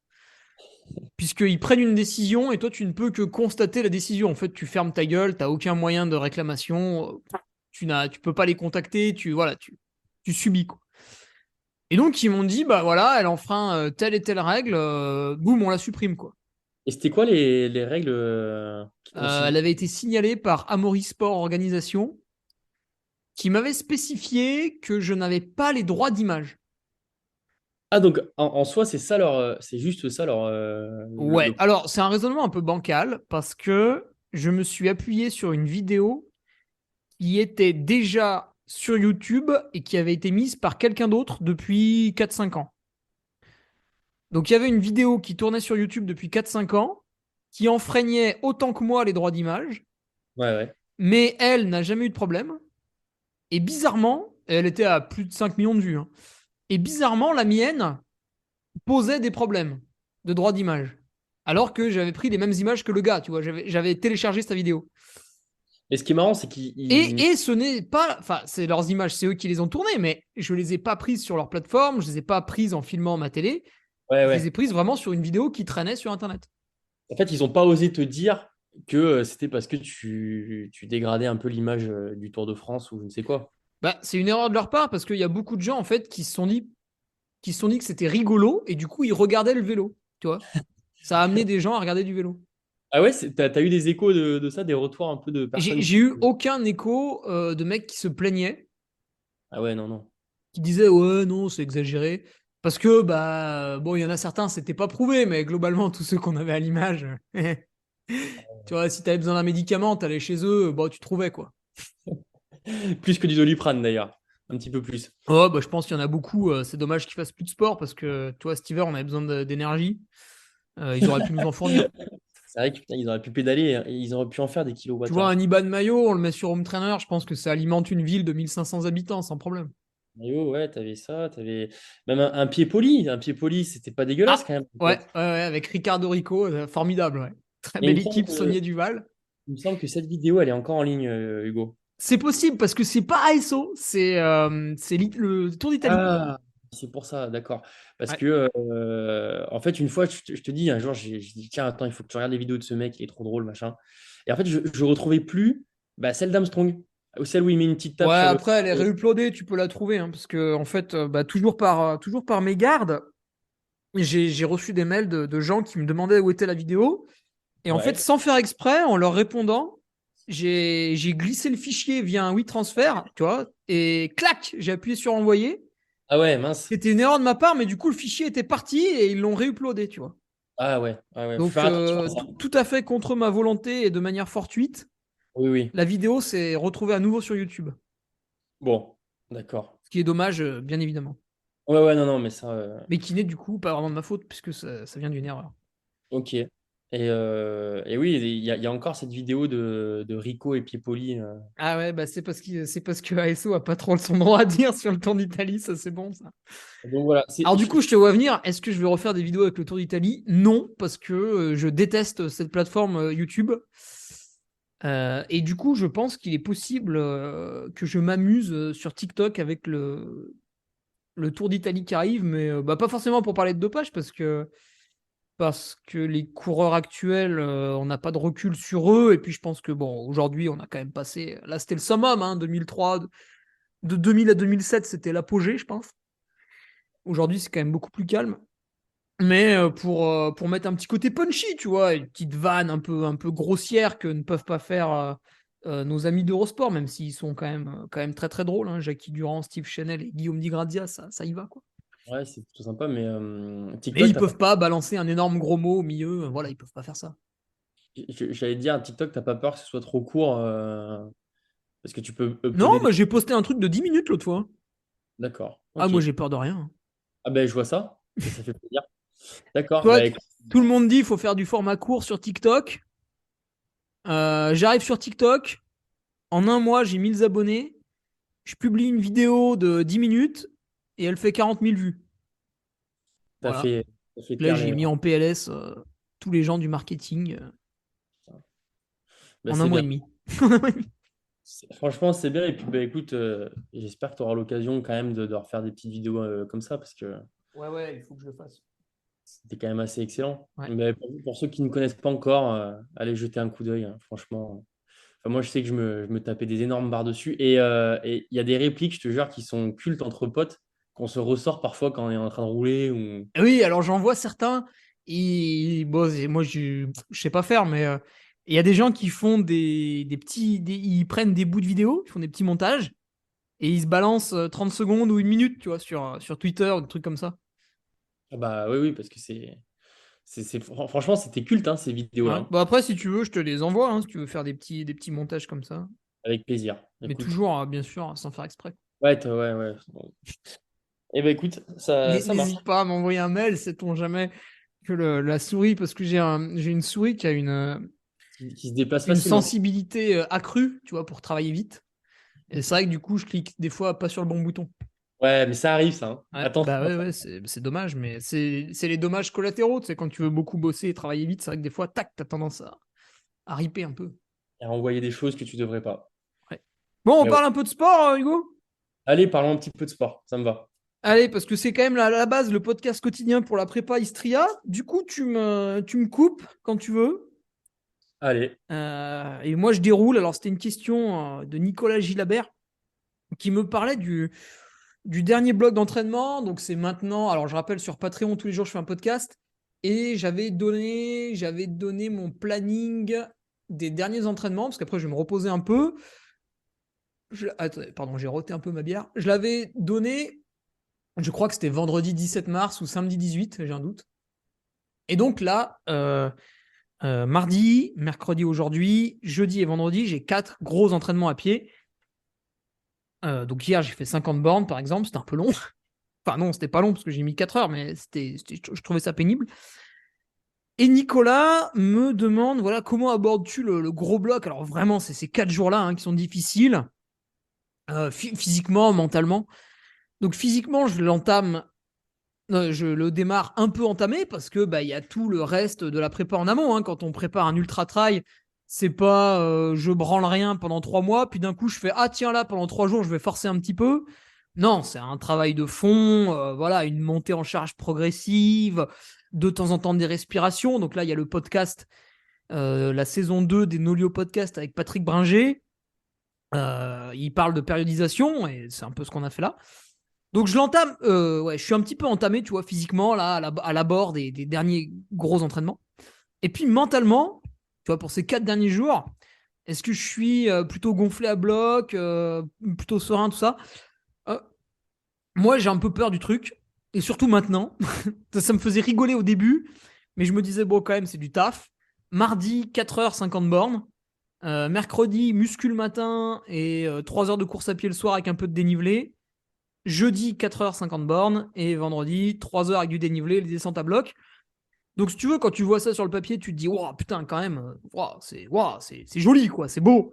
B: Puisqu'ils prennent une décision et toi, tu ne peux que constater la décision. En fait, tu fermes ta gueule, tu n'as aucun moyen de réclamation, tu peux pas les contacter, tu subis, quoi. Et donc, ils m'ont dit, bah voilà, elle enfreint telle et telle règle, boum, on la supprime, quoi.
C: Et c'était quoi les règles qui
B: Elle
C: consignaient?
B: avait été signalée par Amaury Sport Organisation, qui m'avait spécifié que je n'avais pas les droits d'image.
C: Ah, donc en soi, c'est ça leur, c'est juste ça leur,
B: Ouais, alors c'est un raisonnement un peu bancal parce que je me suis appuyé sur une vidéo qui était déjà sur YouTube et qui avait été mise par quelqu'un d'autre depuis 4-5 ans. Donc il y avait une vidéo qui tournait sur YouTube depuis 4-5 ans, qui enfreignait autant que moi les droits d'image,
C: Ouais, ouais.
B: mais elle n'a jamais eu de problème. Et bizarrement, elle était à plus de 5 millions de vues, hein. Et bizarrement, la mienne posait des problèmes de droits d'image. Alors que j'avais pris les mêmes images que le gars, tu vois, j'avais téléchargé sa vidéo.
C: Et ce qui est marrant, c'est
B: Et ce n'est pas, enfin, c'est leurs images, c'est eux qui les ont tournées, mais je les ai pas prises sur leur plateforme, je les ai pas prises en filmant ma télé,
C: ouais,
B: je les ai
C: ouais.
B: prises vraiment sur une vidéo qui traînait sur Internet.
C: En fait, ils n'ont pas osé te dire que c'était parce que tu dégradais un peu l'image du Tour de France ou je ne sais quoi.
B: Bah, c'est une erreur de leur part parce qu'il y a beaucoup de gens en fait qui se sont dit que c'était rigolo et du coup ils regardaient le vélo, tu vois. Ça a amené des gens à regarder du vélo.
C: Ah ouais, t'as eu des échos de ça, des retours un peu de
B: J'ai
C: personnes
B: j'ai
C: qui...
B: eu aucun écho de mecs qui se plaignaient,
C: Ah ouais, non, non.
B: qui disaient ouais non c'est exagéré parce que bah bon il y en a certains c'était pas prouvé mais globalement tous ceux qu'on avait à l'image, tu vois, si t'avais besoin d'un médicament t'allais chez eux, bah tu trouvais quoi.
C: Plus que du Doliprane d'ailleurs. Un petit peu plus.
B: Oh bah je pense qu'il y en a beaucoup, c'est dommage qu'ils fassent plus de sport parce que tu vois cet hiver on avait besoin d'énergie. Ils auraient pu nous en fournir.
C: C'est vrai que putain, ils auraient pu pédaler et ils auraient pu en faire des
B: Tu vois,
C: kilowattheures.
B: un Iban Mayo, on le met sur Home Trainer, je pense que ça alimente une ville de 1500 habitants sans problème.
C: Maillot, ouais, t'avais ça, t'avais même un pied poli. Un pied poli, c'était pas dégueulasse
B: Ah,
C: quand même, en
B: ouais,
C: fait.
B: ouais, avec Ricardo Rico, formidable, ouais. Très
C: Et
B: belle équipe, Saunier Duval.
C: il me semble que cette vidéo, elle est encore en ligne, Hugo.
B: C'est possible parce que c'est pas ASO, c'est le Tour d'Italie.
C: Ah, c'est pour ça, d'accord. Parce
B: Ouais.
C: que, en fait, une fois, je te dis, un jour, j'ai dit, tiens, attends, il faut que tu regardes les vidéos de ce mec, il est trop drôle, machin. Et en fait, je retrouvais plus bah, celle d'Armstrong, ou celle où il met une petite
B: Ouais,
C: tape sur le.
B: après, elle est réuploadée, tu peux la trouver, hein, parce que, en fait, bah, toujours par mégarde, j'ai reçu des mails de gens qui me demandaient où était la vidéo. Et en fait,
C: Ouais.
B: sans faire exprès, en leur répondant, j'ai glissé le fichier via un WeTransfer, tu vois, et clac, j'ai appuyé sur envoyer.
C: Ah ouais, mince.
B: C'était une erreur de ma part, mais du coup, le fichier était parti et ils l'ont réuploadé, tu vois.
C: Ah ouais, faut
B: Donc,
C: faire attention à ça.
B: tout à fait contre ma volonté et de manière fortuite,
C: Oui, oui.
B: la vidéo s'est retrouvée à nouveau sur YouTube.
C: Bon, d'accord.
B: Ce qui est dommage, bien évidemment.
C: Ouais, ouais, non, non, mais ça,
B: Mais qui n'est du coup pas vraiment de ma faute, puisque ça vient d'une erreur.
C: ok. Et oui, il y a encore cette vidéo de Rico et Piepoli.
B: Ah ouais, bah c'est parce que ASO a pas trop son droit à dire sur le Tour d'Italie, ça c'est bon ça.
C: Donc voilà,
B: Alors du coup, je te vois venir. Est-ce que je vais refaire des vidéos avec le Tour d'Italie? Non, parce que je déteste cette plateforme YouTube. Et du coup, je pense qu'il est possible que je m'amuse sur TikTok avec le Tour d'Italie qui arrive, mais bah, pas forcément pour parler de dopage, parce que les coureurs actuels, on n'a pas de recul sur eux. Et puis je pense que bon, aujourd'hui, on a quand même passé. Là, c'était le summum, hein, 2003, de 2000 à 2007, c'était l'apogée, je pense. Aujourd'hui, c'est quand même beaucoup plus calme. Mais pour mettre un petit côté punchy, tu vois, une petite vanne un peu grossière que ne peuvent pas faire nos amis d'Eurosport, même s'ils sont quand même très très drôles, hein, Jackie Durand, Steve Chanel et Guillaume Di Grazia, ça y va, quoi.
C: Ouais, c'est plutôt sympa, mais
B: Mais
C: TikTok,
B: ils peuvent pas balancer un énorme gros mot au milieu, voilà, ils peuvent pas faire ça.
C: j'allais te dire, TikTok, t'as pas peur que ce soit trop court parce que tu peux
B: Non,
C: uploader des.
B: moi j'ai posté un truc de 10 minutes l'autre fois.
C: D'accord,
B: Ah,
C: ok.
B: moi j'ai peur de rien.
C: Ah ben, je vois ça, et ça fait plaisir. D'accord,
B: Toi,
C: bah écoute,
B: tout le monde dit qu'il faut faire du format court sur TikTok. J'arrive sur TikTok, en un mois j'ai 1000 abonnés. Je publie une vidéo de 10 minutes et elle fait 40 000 vues.
C: t'as
B: Voilà.
C: fait, t'as fait
B: Là,
C: taire
B: j'ai
C: les.
B: mis en PLS tous les gens du marketing.
C: Bah,
B: en un
C: c'est
B: mois et
C: bien.
B: demi.
C: Franchement, c'est bien. Et puis, bah, écoute, j'espère que tu auras l'occasion quand même de refaire des petites vidéos comme ça parce que
B: Ouais, il faut que je le fasse.
C: c'était quand même assez excellent.
B: Ouais.
C: Mais pour ceux qui ne connaissent pas encore, allez jeter un coup d'œil, hein, franchement. Enfin, moi, je sais que je me tapais des énormes barres dessus. Et il y a des répliques, je te jure, qui sont cultes entre potes, qu'on se ressort parfois quand on est en train de rouler. Ou...
B: Oui, alors j'en vois certains. Bon, moi, je sais pas faire, mais il y a des gens qui font des petits. Ils prennent des bouts de vidéo, ils font des petits montages et ils se balancent 30 secondes ou une minute, tu vois, sur Twitter ou des trucs comme ça.
C: Ah bah oui, oui, parce que franchement, c'était culte, hein, ces vidéos-là,
B: Ouais.
C: hein.
B: Bon, après, si tu veux, je te les envoie, hein, si tu veux faire des petits montages comme ça.
C: Avec plaisir.
B: Mais
C: Écoute.
B: toujours, bien sûr, sans faire exprès.
C: Ouais, ouais, ouais. Eh ben écoute, ça marche.
B: N'hésite pas à m'envoyer un mail, sait-on jamais que la souris, parce que j'ai une souris qui a
C: Qui se déplace
B: une
C: facilement.
B: sensibilité accrue, tu vois, pour travailler vite. Et c'est vrai que du coup, je clique des fois pas sur le bon bouton.
C: Ouais, mais ça arrive, ça, hein.
B: Ouais,
C: Attention
B: bah
C: à
B: ouais,
C: ça.
B: ouais, c'est dommage, mais c'est les dommages collatéraux. Tu sais, quand tu veux beaucoup bosser et travailler vite, c'est vrai que des fois, tac, t'as tendance à ripper un peu.
C: Et à envoyer des choses que tu devrais pas.
B: Ouais. Bon, on
C: Mais ouais.
B: parle un peu de sport, Hugo?
C: Allez, parlons un petit peu de sport. Ça me va.
B: Allez, parce que c'est quand même la base, le podcast quotidien pour la prépa Istria. Du coup, tu me coupes quand tu veux.
C: Allez.
B: Et moi, je déroule. Alors, c'était une question de Nicolas Gilabert qui me parlait du dernier bloc d'entraînement. Donc, c'est maintenant. Alors, je rappelle, sur Patreon, tous les jours, je fais un podcast. Et j'avais donné mon planning des derniers entraînements, parce qu'après, je vais me reposer un peu. Attendez, pardon, j'ai roté un peu ma bière. Je l'avais donné, je crois que c'était vendredi 17 mars ou samedi 18, j'ai un doute. Et donc là, mardi, mercredi aujourd'hui, jeudi et vendredi, j'ai 4 gros entraînements à pied. Donc hier, j'ai fait 50 bornes, par exemple, c'était un peu long. Enfin non, c'était pas long parce que j'ai mis 4 heures, mais je trouvais ça pénible. Et Nicolas me demande, voilà, comment abordes-tu le gros bloc? Alors vraiment, c'est ces 4 jours-là hein, qui sont difficiles, physiquement, mentalement. Donc physiquement, je le démarre un peu entamé parce que bah il y a tout le reste de la prépa en amont. Hein. Quand on prépare un ultra trail, c'est pas je branle rien pendant 3 mois, puis d'un coup je fais ah tiens là pendant 3 jours je vais forcer un petit peu. Non, c'est un travail de fond, voilà, une montée en charge progressive, de temps en temps des respirations. Donc là il y a le podcast, la saison 2 des Nolio Podcast avec Patrick Bringer. Il parle de périodisation et c'est un peu ce qu'on a fait là. Donc je l'entame, ouais, je suis un petit peu entamé, tu vois, physiquement, là, à la bord des derniers gros entraînements. Et puis mentalement, tu vois, pour ces 4 derniers jours, est-ce que je suis plutôt gonflé à bloc, plutôt serein, tout ça? Euh, Moi, j'ai un peu peur du truc, et surtout maintenant. Ça me faisait rigoler au début, mais je me disais, bon, quand même, c'est du taf. Mardi, 4h, 50 bornes. Mercredi, muscu le matin et 3 heures de course à pied le soir avec un peu de dénivelé. Jeudi, 4h, 50 bornes. Et vendredi, 3 heures avec du dénivelé, les descentes à bloc. Donc, si tu veux, quand tu vois ça sur le papier, tu te dis, waouh, putain, quand même, c'est joli, quoi, c'est beau.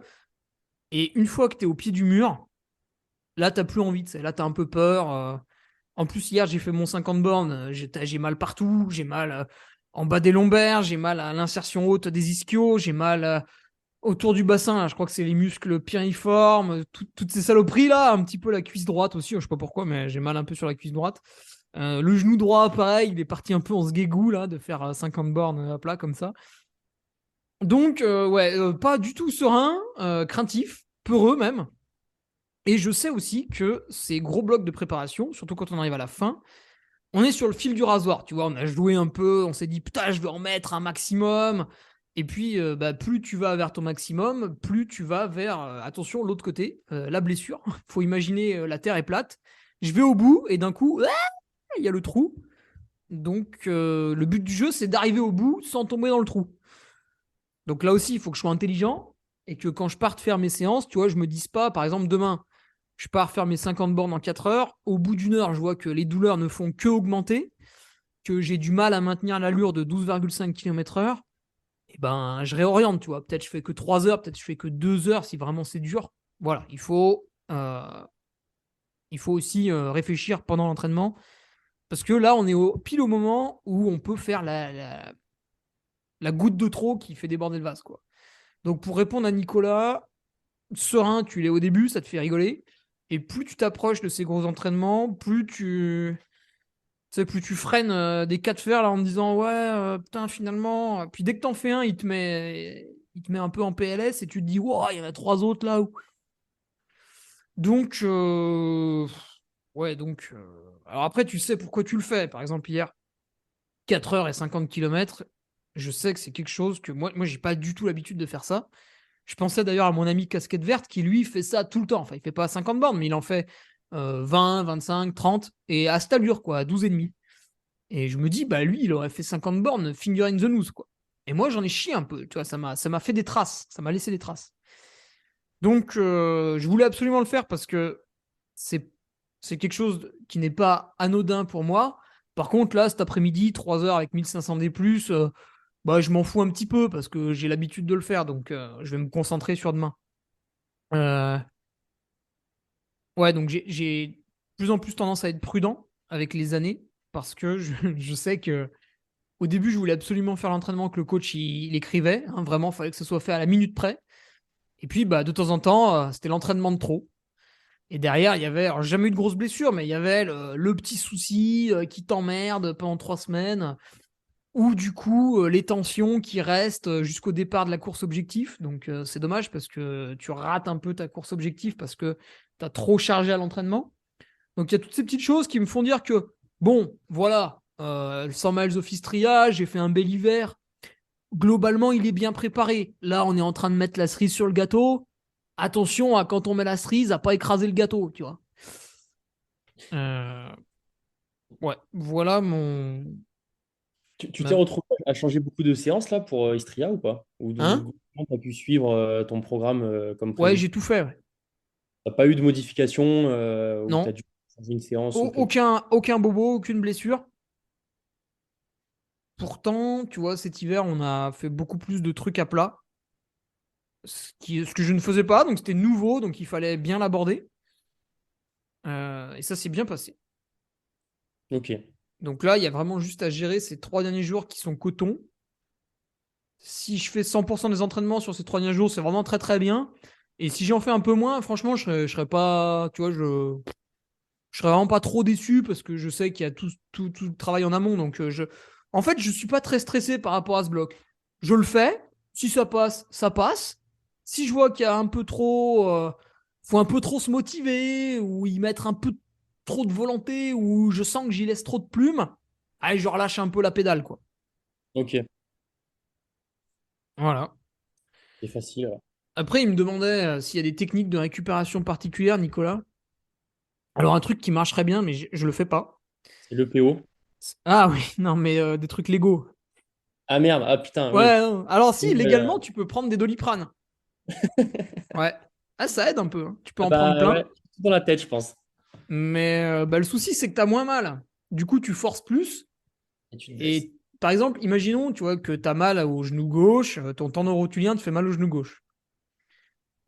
B: Et une fois que tu es au pied du mur, là, t'as plus envie, là, tu as un peu peur. En plus, hier, j'ai fait mon 50 bornes, j'ai mal partout, j'ai mal en bas des lombaires, j'ai mal à l'insertion haute des ischios, j'ai mal autour du bassin, là, je crois que c'est les muscles piriformes, toutes ces saloperies là, un petit peu la cuisse droite aussi, je sais pas pourquoi, mais j'ai mal un peu sur la cuisse droite. Le genou droit, pareil, il est parti un peu en sguégou là, de faire 50 bornes à plat comme ça. Donc, ouais, pas du tout serein, craintif, peureux même. Et je sais aussi que ces gros blocs de préparation, surtout quand on arrive à la fin, on est sur le fil du rasoir, tu vois, on a joué un peu, on s'est dit putain, je veux en mettre un maximum. Et puis, bah, plus tu vas vers ton maximum, plus tu vas vers, attention, l'autre côté, la blessure. Faut imaginer la terre est plate. Je vais au bout et d'un coup, il y a le trou. Donc, le but du jeu, c'est d'arriver au bout sans tomber dans le trou. Donc là aussi, il faut que je sois intelligent et que quand je parte faire mes séances, tu vois, je me dise pas, par exemple, demain, je pars faire mes 50 bornes en 4 heures. Au bout d'une heure, je vois que les douleurs ne font que augmenter, que j'ai du mal à maintenir l'allure de 12,5 km/h. Et ben, je réoriente, tu vois. Peut-être je fais que 3 heures, peut-être je fais que 2 heures si vraiment c'est dur. Voilà, il faut aussi réfléchir pendant l'entraînement. Parce que là, on est pile au moment où on peut faire la goutte de trop qui fait déborder le vase, quoi. Donc, pour répondre à Nicolas, serein, tu l'es au début, ça te fait rigoler. Et plus tu t'approches de ces gros entraînements, plus tu freines des cas de fer là, en me disant ouais, putain, finalement. Puis dès que t'en fais un, il te met un peu en PLS et tu te dis, wow, il y en a trois autres là. Donc, ouais, donc. Alors après, tu sais pourquoi tu le fais. Par exemple, hier, 4 heures et 50 km, je sais que c'est quelque chose que moi j'ai pas du tout l'habitude de faire ça. Je pensais d'ailleurs à mon ami casquette verte qui, lui, fait ça tout le temps. Enfin, il fait pas 50 bornes, mais il en fait 20, 25, 30 et à cette allure, quoi, à 12 et demi. Et je me dis, bah lui, il aurait fait 50 bornes, finger in the nose, quoi. Et moi, j'en ai chié un peu, tu vois, ça m'a fait des traces, ça m'a laissé des traces. Donc, je voulais absolument le faire parce que c'est, c'est quelque chose qui n'est pas anodin pour moi. Par contre, là, cet après-midi, 3 heures avec 1500 D+, bah, je m'en fous un petit peu parce que j'ai l'habitude de le faire, donc je vais me concentrer sur demain. Euh, ouais, donc j'ai de plus en plus tendance à être prudent avec les années parce que je sais que au début, je voulais absolument faire l'entraînement que le coach il écrivait. Hein, vraiment, il fallait que ce soit fait à la minute près. Et puis, bah, de temps en temps, c'était l'entraînement de trop. Et derrière, il y avait, alors, j'ai jamais eu de grosses blessures, mais il y avait le petit souci qui t'emmerde pendant 3 semaines, ou du coup, les tensions qui restent jusqu'au départ de la course objectif. Donc, c'est dommage parce que tu rates un peu ta course objectif parce que tu as trop chargé à l'entraînement. Donc, il y a toutes ces petites choses qui me font dire que, bon, voilà, 100 miles of Istria, j'ai fait un bel hiver. Globalement, il est bien préparé. Là, on est en train de mettre la cerise sur le gâteau. Attention à quand on met la cerise, à pas écraser le gâteau, tu vois. Euh, ouais, voilà mon.
C: Tu t'es
B: ma-
C: retrouvé à changer beaucoup de séances là pour Istria ou pas? Ou
B: Hein?
C: comment tu as pu suivre ton programme comme
B: Ouais,
C: prévu?
B: j'ai tout fait. Ouais.
C: T'as pas eu de modification ou tu as
B: Non,
C: dû changer une séance ou quelque chose?
B: aucun bobo, aucune blessure. Pourtant, tu vois, cet hiver, on a fait beaucoup plus de trucs à plat, ce que je ne faisais pas, donc c'était nouveau, donc il fallait bien l'aborder. Et ça s'est bien passé.
C: Ok.
B: Donc là, il y a vraiment juste à gérer ces 3 derniers jours qui sont coton. Si je fais 100% des entraînements sur ces 3 derniers jours, c'est vraiment très très bien. Et si j'en fais un peu moins, franchement, je serais pas, tu vois, je serais vraiment pas trop déçu parce que je sais qu'il y a tout le travail en amont. Donc, en fait, je suis pas très stressé par rapport à ce bloc. Je le fais. Si ça passe, ça passe. Si je vois qu'il y a un peu trop, faut un peu trop se motiver ou y mettre un peu trop de volonté ou je sens que j'y laisse trop de plumes, allez, je relâche un peu la pédale, quoi.
C: Ok.
B: Voilà.
C: C'est facile, alors.
B: Après, il me demandait s'il y a des techniques de récupération particulières, Nicolas. Alors, un truc qui marcherait bien, mais je le fais pas.
C: C'est le PO.
B: Ah oui, non, mais des trucs Lego.
C: Ah merde, ah putain,
B: Ouais,
C: oui.
B: non. Alors si,
C: Oui,
B: légalement, tu peux prendre des Doliprane. Ouais. Ah, ça aide un peu, hein. Tu peux
C: ah
B: en prendre
C: bah ouais,
B: plein.
C: tout dans la tête, je pense.
B: Mais bah, le souci, c'est que tu as moins mal. Du coup, tu forces plus.
C: Et tu te blesses.
B: Et par exemple, imaginons, tu vois, que tu as mal au genou gauche, ton tendon rotulien te fait mal au genou gauche.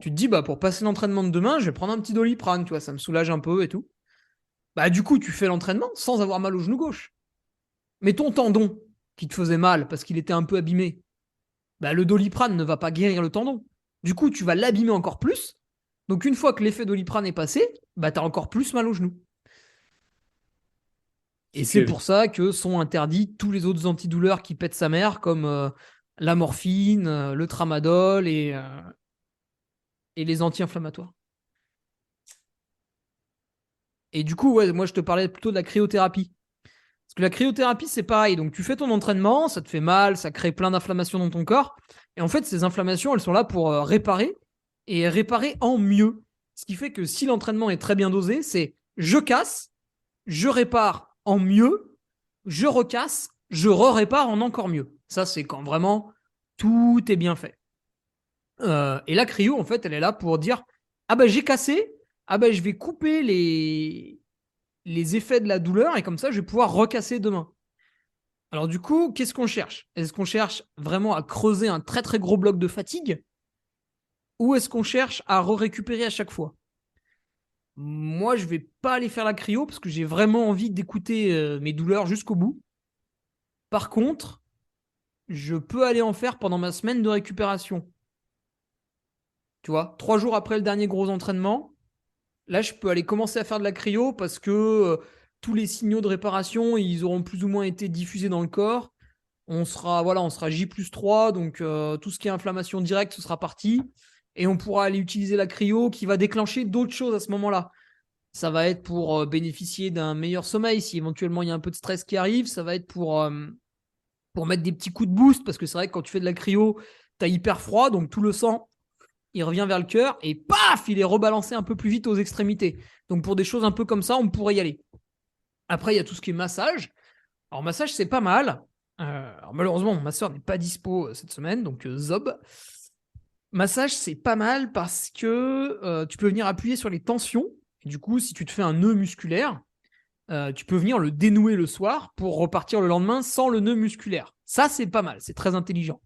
B: Tu te dis, bah, pour passer l'entraînement de demain, je vais prendre un petit Doliprane, tu vois, ça me soulage un peu et tout. Bah, du coup, tu fais l'entraînement sans avoir mal au genou gauche. Mais ton tendon qui te faisait mal parce qu'il était un peu abîmé, bah, le Doliprane ne va pas guérir le tendon. Du coup, tu vas l'abîmer encore plus. Donc, une fois que l'effet Doliprane est passé, bah, tu as encore plus mal au genou. Et
C: C'est
B: c'est
C: que
B: pour ça que sont interdits tous les autres antidouleurs qui pètent sa mère, comme la morphine, le tramadol et les anti-inflammatoires. Et du coup, ouais, moi, je te parlais plutôt de la cryothérapie. Parce que la cryothérapie, c'est pareil. Donc, tu fais ton entraînement, ça te fait mal, ça crée plein d'inflammations dans ton corps. Et en fait, ces inflammations, elles sont là pour réparer et réparer en mieux. Ce qui fait que si l'entraînement est très bien dosé, c'est je casse, je répare en mieux, je recasse, je répare en encore mieux. Ça, c'est quand vraiment tout est bien fait. Et la cryo, en fait, elle est là pour dire ah ben j'ai cassé, ah ben je vais couper les effets de la douleur et comme ça, je vais pouvoir recasser demain. Alors du coup, qu'est-ce qu'on cherche? Est-ce qu'on cherche vraiment à creuser un très très gros bloc de fatigue ou est-ce qu'on cherche à récupérer à chaque fois? Moi, je vais pas aller faire la cryo parce que j'ai vraiment envie d'écouter mes douleurs jusqu'au bout. Par contre, je peux aller en faire pendant ma semaine de récupération. Tu vois, 3 jours après le dernier gros entraînement, là, je peux aller commencer à faire de la cryo parce que tous les signaux de réparation, ils auront plus ou moins été diffusés dans le corps. On sera J+3, donc tout ce qui est inflammation directe, ce sera parti. Et on pourra aller utiliser la cryo qui va déclencher d'autres choses à ce moment-là. Ça va être pour bénéficier d'un meilleur sommeil si éventuellement il y a un peu de stress qui arrive. Ça va être pour mettre des petits coups de boost parce que c'est vrai que quand tu fais de la cryo, tu as hyper froid, donc tout le sang il revient vers le cœur et paf, il est rebalancé un peu plus vite aux extrémités. Donc pour des choses un peu comme ça, on pourrait y aller. Après, il y a tout ce qui est massage. Alors massage, c'est pas mal. Alors, malheureusement, ma soeur n'est pas dispo cette semaine, donc Zob. Massage, c'est pas mal parce que tu peux venir appuyer sur les tensions. Et du coup, si tu te fais un nœud musculaire, tu peux venir le dénouer le soir pour repartir le lendemain sans le nœud musculaire. Ça, c'est pas mal, c'est très intelligent.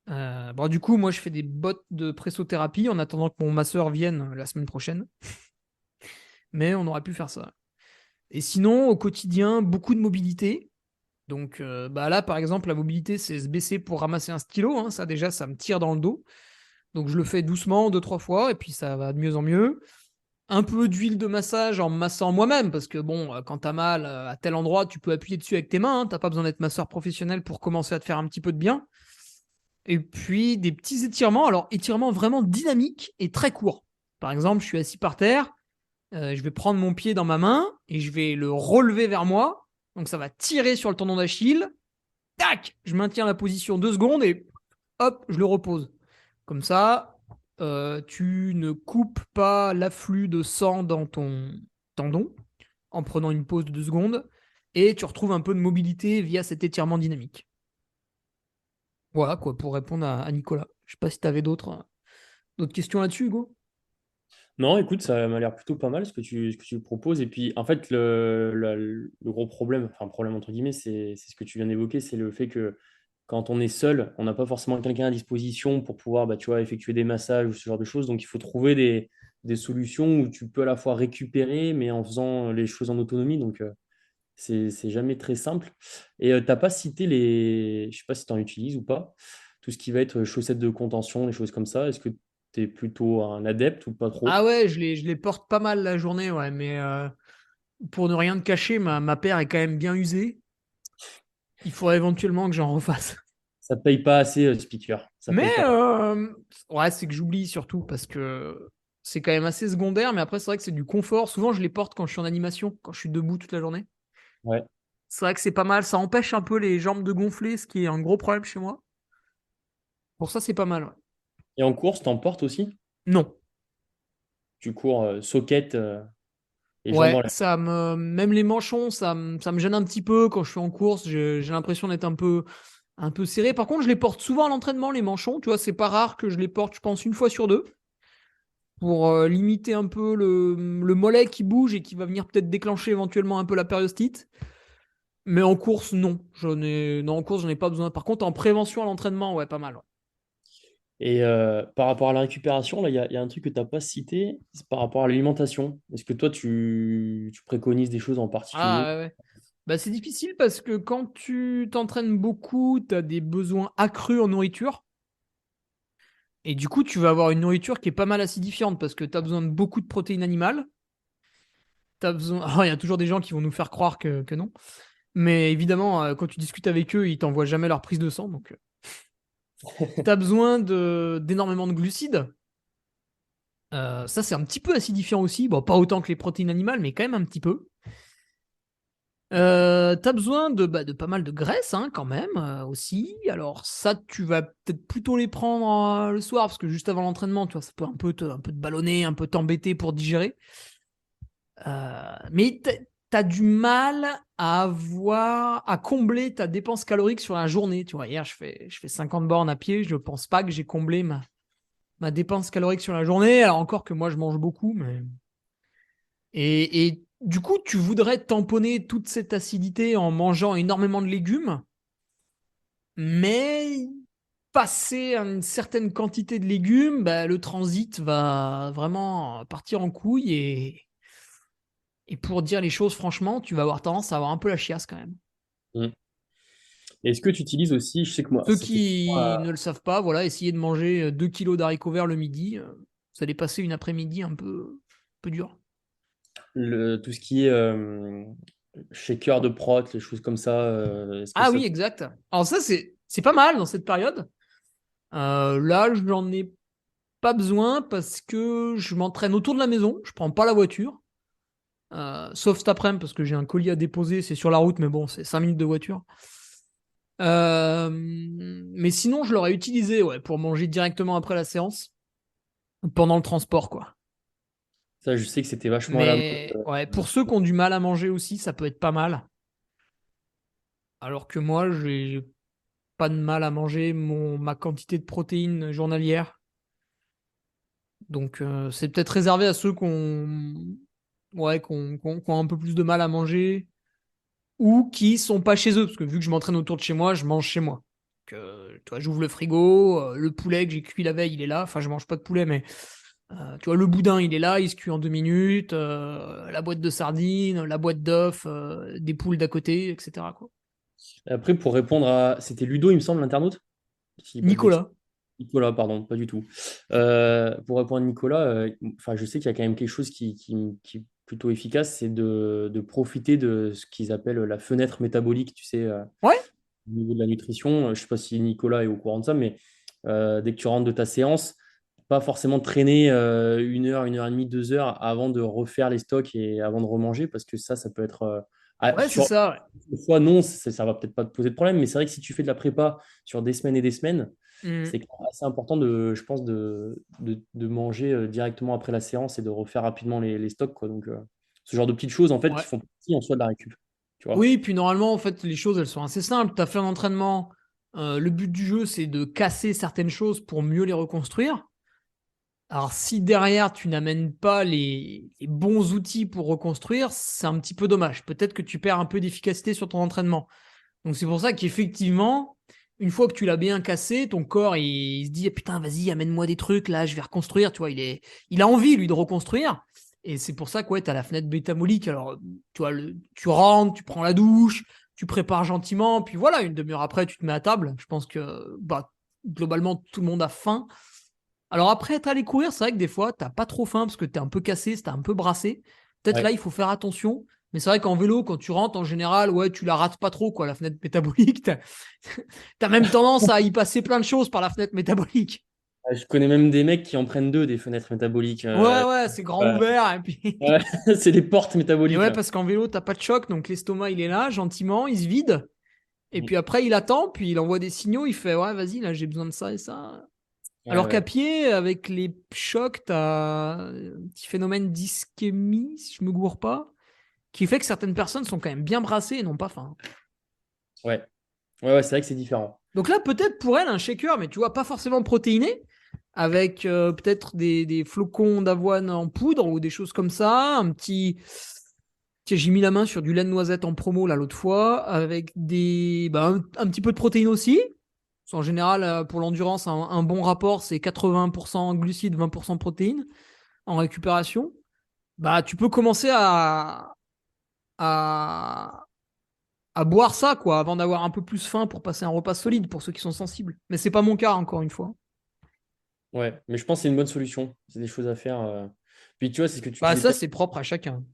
B: Bon, du coup, moi, je fais des bottes de pressothérapie en attendant que mon masseur vienne la semaine prochaine. Mais on aurait pu faire ça. Et sinon, au quotidien, beaucoup de mobilité. Donc bah là, par exemple, la mobilité, c'est se baisser pour ramasser un stylo. Hein. Ça, déjà, ça me tire dans le dos. Donc je le fais doucement, 2-3 fois, et puis ça va de mieux en mieux. Un peu d'huile de massage en me massant moi-même, parce que bon, quand t'as mal à tel endroit, tu peux appuyer dessus avec tes mains. Hein. T'as pas besoin d'être masseur professionnel pour commencer à te faire un petit peu de bien. Et puis des petits étirements. Alors, étirements vraiment dynamiques et très courts. Par exemple, je suis assis par terre, je vais prendre mon pied dans ma main et je vais le relever vers moi. Donc ça va tirer sur le tendon d'Achille. Tac, je maintiens la position 2 secondes et hop, je le repose. Comme ça, tu ne coupes pas l'afflux de sang dans ton tendon en prenant une pause de 2 secondes et tu retrouves un peu de mobilité via cet étirement dynamique. Voilà quoi pour répondre à Nicolas. Je sais pas si tu avais d'autres questions là-dessus, Hugo.
C: Non, écoute, ça m'a l'air plutôt pas mal ce que tu proposes. Et puis, en fait, le gros problème, enfin, problème entre guillemets, c'est ce que tu viens d'évoquer, c'est le fait que quand on est seul, on n'a pas forcément quelqu'un à disposition pour pouvoir, bah, tu vois, effectuer des massages ou ce genre de choses. Donc, il faut trouver des solutions où tu peux à la fois récupérer, mais en faisant les choses en autonomie. Donc, c'est jamais très simple. Et tu n'as pas cité je sais pas si tu en utilises ou pas, tout ce qui va être chaussettes de contention, des choses comme ça. Est-ce que tu es plutôt un adepte ou pas trop?
B: Ah ouais, je les porte pas mal la journée, ouais, mais pour ne rien te cacher, ma paire est quand même bien usée. Il faudrait éventuellement que j'en refasse.
C: Ça paye pas assez, speaker. Ça
B: Mais
C: paye pas.
B: ouais, c'est que j'oublie surtout parce que c'est quand même assez secondaire. Mais après, c'est vrai que c'est du confort. Souvent, je les porte quand je suis en animation, quand je suis debout toute la journée.
C: Ouais.
B: C'est vrai que c'est pas mal. Ça empêche un peu les jambes de gonfler, ce qui est un gros problème chez moi. Pour ça, c'est pas mal. Ouais.
C: Et en course, t'en portes aussi?
B: Non.
C: Tu cours socket et jambes en
B: Ouais,
C: l'air.
B: même les manchons, ça me gêne un petit peu quand je suis en course. J'ai l'impression d'être un peu serré. Par contre, je les porte souvent à l'entraînement, les manchons. Tu vois, c'est pas rare que je les porte, je pense, une fois sur deux pour limiter un peu le mollet qui bouge et qui va venir peut-être déclencher éventuellement un peu la périostite. Mais en course, non. Non, en course, j'en ai pas besoin. Par contre, en prévention à l'entraînement, ouais, pas mal. Ouais.
C: Et par rapport à la récupération, là, il y a un truc que tu n'as pas cité, c'est par rapport à l'alimentation. Est-ce que toi, tu préconises des choses en particulier?
B: Ah, ouais, ouais. Bah, c'est difficile parce que quand tu t'entraînes beaucoup, tu as des besoins accrus en nourriture. Et du coup, tu vas avoir une nourriture qui est pas mal acidifiante parce que tu as besoin de beaucoup de protéines animales. T'as besoin. Alors, il y a toujours des gens qui vont nous faire croire que non. Mais évidemment, quand tu discutes avec eux, ils t'envoient jamais leur prise de sang. Donc, tu as besoin d'énormément de glucides. Ça, c'est un petit peu acidifiant aussi. Bon, pas autant que les protéines animales, mais quand même un petit peu. T'as besoin de pas mal de graisse, hein, quand même, aussi. Alors, ça, tu vas peut-être plutôt les prendre le soir, parce que juste avant l'entraînement, tu vois, ça peut un peu te ballonner, un peu t'embêter pour digérer. Mais t'as du mal à combler ta dépense calorique sur la journée. Tu vois, hier, je fais 50 bornes à pied. Je pense pas que j'ai comblé ma dépense calorique sur la journée. Alors encore que moi, je mange beaucoup, mais et du coup, tu voudrais tamponner toute cette acidité en mangeant énormément de légumes, mais passer une certaine quantité de légumes, bah, le transit va vraiment partir en couille et pour dire les choses franchement, tu vas avoir tendance à avoir un peu la chiasse quand même.
C: Mm. Est-ce que tu utilises aussi, je sais que moi,
B: Ceux
C: c'était
B: qui ne le savent pas, voilà, essayez de manger 2 kilos d'haricots verts le midi. Vous allez passer une après-midi un peu dure.
C: tout ce qui est shaker de prot, les choses comme ça, est-ce que
B: Ah
C: ça...
B: oui, exact. Alors ça, c'est pas mal dans cette période. Là, j'en ai pas besoin parce que je m'entraîne autour de la maison. Je prends pas la voiture. Sauf cet après-midi parce que j'ai un colis à déposer. C'est sur la route, mais bon, c'est 5 minutes de voiture. Mais sinon, je l'aurais utilisé ouais, pour manger directement après la séance, pendant le transport, quoi.
C: Ça, je sais que c'était vachement à la mode.
B: Mais ouais, pour ceux qui ont du mal à manger aussi, ça peut être pas mal. Alors que moi, j'ai pas de mal à manger ma quantité de protéines journalière. Donc, c'est peut-être réservé à ceux ouais, qui ont un peu plus de mal à manger ou qui sont pas chez eux. Parce que vu que je m'entraîne autour de chez moi, je mange chez moi. Donc, tu vois, j'ouvre le frigo, le poulet que j'ai cuit la veille, il est là. Enfin, je mange pas de poulet, mais tu vois, le boudin, il est là, il se cuit en 2 minutes. La boîte de sardines, la boîte d'œufs, des poules d'à côté, etc., quoi.
C: Après, pour répondre à... C'était Ludo, il me semble, l'internaute? Si je dis pas de bêtises.
B: Nicolas.
C: Nicolas, pardon, pas du tout. Pour répondre à Nicolas, enfin, je sais qu'il y a quand même quelque chose qui est plutôt efficace, c'est de profiter de ce qu'ils appellent la fenêtre métabolique, tu sais,
B: Ouais,
C: au niveau de la nutrition. Je ne sais pas si Nicolas est au courant de ça, mais dès que tu rentres de ta séance, pas forcément traîner 1 heure et demie, 2 heures avant de refaire les stocks et avant de remanger, parce que ça peut être...
B: ouais, c'est ça. Ouais.
C: une fois, non, ça va peut-être pas te poser de problème, mais c'est vrai que si tu fais de la prépa sur des semaines et des semaines,
B: Hmm.
C: c'est quand même assez important je pense, de manger directement après la séance et de refaire rapidement les stocks, quoi. Donc, ce genre de petites choses, en fait, qui
B: Ouais.
C: font partie en soi de la récup. Tu vois?
B: Oui, puis normalement, en fait, les choses, elles sont assez simples. Tu as fait un entraînement. Le but du jeu, c'est de casser certaines choses pour mieux les reconstruire. Alors, si derrière, tu n'amènes pas les bons outils pour reconstruire, c'est un petit peu dommage. Peut-être que tu perds un peu d'efficacité sur ton entraînement. Donc, c'est pour ça qu'effectivement, une fois que tu l'as bien cassé, ton corps, il se dit, ah, putain, vas-y, amène-moi des trucs, là, je vais reconstruire. Tu vois, il a envie, lui, de reconstruire. Et c'est pour ça que, ouais, tu as la fenêtre métabolique. Alors, tu vois, tu rentres, tu prends la douche, tu prépares gentiment, puis voilà, une demi-heure après, tu te mets à table. Je pense que, bah, globalement, tout le monde a faim. Alors après, être allé courir, c'est vrai que des fois, t'as pas trop faim parce que t'es un peu cassé, t'es un peu brassé. Peut-être là,
C: Ouais.
B: il faut faire attention. Mais c'est vrai qu'en vélo, quand tu rentres, en général, ouais, tu la rates pas trop, quoi, la fenêtre métabolique. T'as même tendance à y passer plein de choses par la fenêtre métabolique.
C: Je connais même des mecs qui en prennent deux, des fenêtres métaboliques.
B: Ouais, ouais, c'est grand
C: Ouais.
B: ouvert. Et puis...
C: Ouais, c'est des portes
B: Et
C: métaboliques,
B: ouais,
C: là.
B: parce qu'en vélo, t'as pas de choc, donc l'estomac, il est là, gentiment, il se vide. Et
C: Mm.
B: puis après, il attend, puis il envoie des signaux, il fait, ouais, vas-y, là, j'ai besoin de ça et ça.
C: Ouais,
B: Alors qu'à
C: ouais.
B: pied, avec les chocs, tu as un petit phénomène d'ischémie, si je me gourre pas, qui fait que certaines personnes sont quand même bien brassées et n'ont pas faim.
C: Ouais, ouais, ouais, c'est vrai que c'est différent.
B: Donc là, peut-être pour elle, un shaker, mais tu vois, pas forcément protéiné, avec peut-être des flocons d'avoine en poudre ou des choses comme ça, un petit... Tiens, j'ai mis la main sur du lait de noisette en promo là l'autre fois, avec un petit peu de protéines aussi. Parce qu'en général, pour l'endurance, un bon rapport, c'est 80% glucides, 20% protéines en récupération. Bah, tu peux commencer à, à boire ça, quoi, avant d'avoir un peu plus faim pour passer un repas solide pour ceux qui sont sensibles. Mais c'est pas mon cas, encore une fois.
C: Ouais, mais je pense que c'est une bonne solution. C'est des choses à faire. Puis tu vois, c'est ce que tu
B: Bah,
C: disais
B: ça,
C: peut-être.
B: c'est propre à chacun.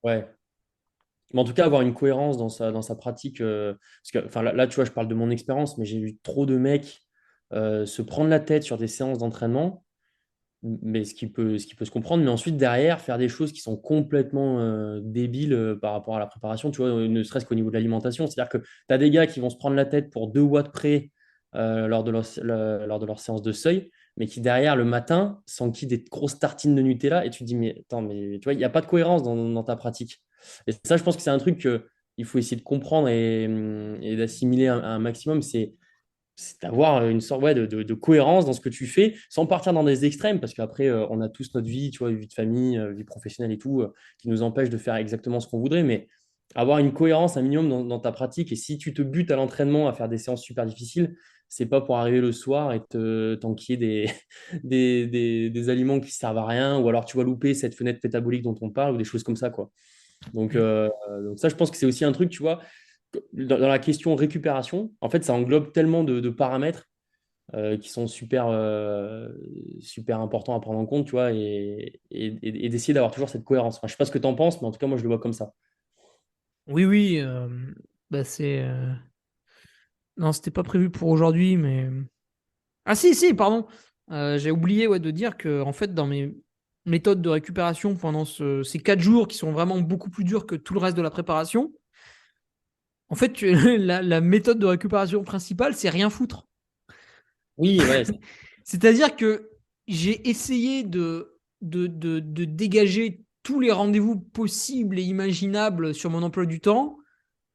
C: Ouais. Mais en tout cas, avoir une cohérence dans sa pratique. Parce que, enfin, là, tu vois, je parle de mon expérience, mais j'ai vu trop de mecs se prendre la tête sur des séances d'entraînement, mais ce qui peut se comprendre, mais ensuite, derrière, faire des choses qui sont complètement débiles par rapport à la préparation, tu vois, ne serait-ce qu'au niveau de l'alimentation. C'est-à-dire que tu as des gars qui vont se prendre la tête pour 2 watts près lors de leur séance de seuil, mais qui, derrière, le matin, s'enquillent des grosses tartines de Nutella, et tu te dis, mais attends, mais tu vois, il n'y a pas de cohérence dans ta pratique. Et ça, je pense que c'est un truc qu'il faut essayer de comprendre et d'assimiler un maximum. C'est d'avoir une sorte ouais, de cohérence dans ce que tu fais, sans partir dans des extrêmes, parce qu'après, on a tous notre vie, tu vois, vie de famille, vie professionnelle et tout, qui nous empêche de faire exactement ce qu'on voudrait, mais avoir une cohérence, un minimum dans ta pratique, et si tu te butes à l'entraînement à faire des séances super difficiles, c'est pas pour arriver le soir et t'enquiller des aliments qui servent à rien, ou alors tu vas louper cette fenêtre métabolique dont on parle, ou des choses comme ça, quoi. Donc,
B: Mm.
C: ça, je pense que c'est aussi un truc, tu vois, dans la question récupération, en fait, ça englobe tellement de paramètres qui sont super importants à prendre en compte, tu vois, et d'essayer d'avoir toujours cette cohérence. Enfin, je sais pas ce que tu en penses, mais en tout cas, moi, je le vois comme ça.
B: Oui, oui. Bah c'est. Non, c'était pas prévu pour aujourd'hui, mais. Ah si, si, pardon. J'ai oublié ouais, de dire que en fait, dans mes méthodes de récupération pendant ces 4 jours qui sont vraiment beaucoup plus durs que tout le reste de la préparation, en fait, la méthode de récupération principale, c'est rien foutre.
C: Oui, ouais,
B: C'est-à-dire que j'ai essayé de dégager tous les rendez-vous possibles et imaginables sur mon emploi du temps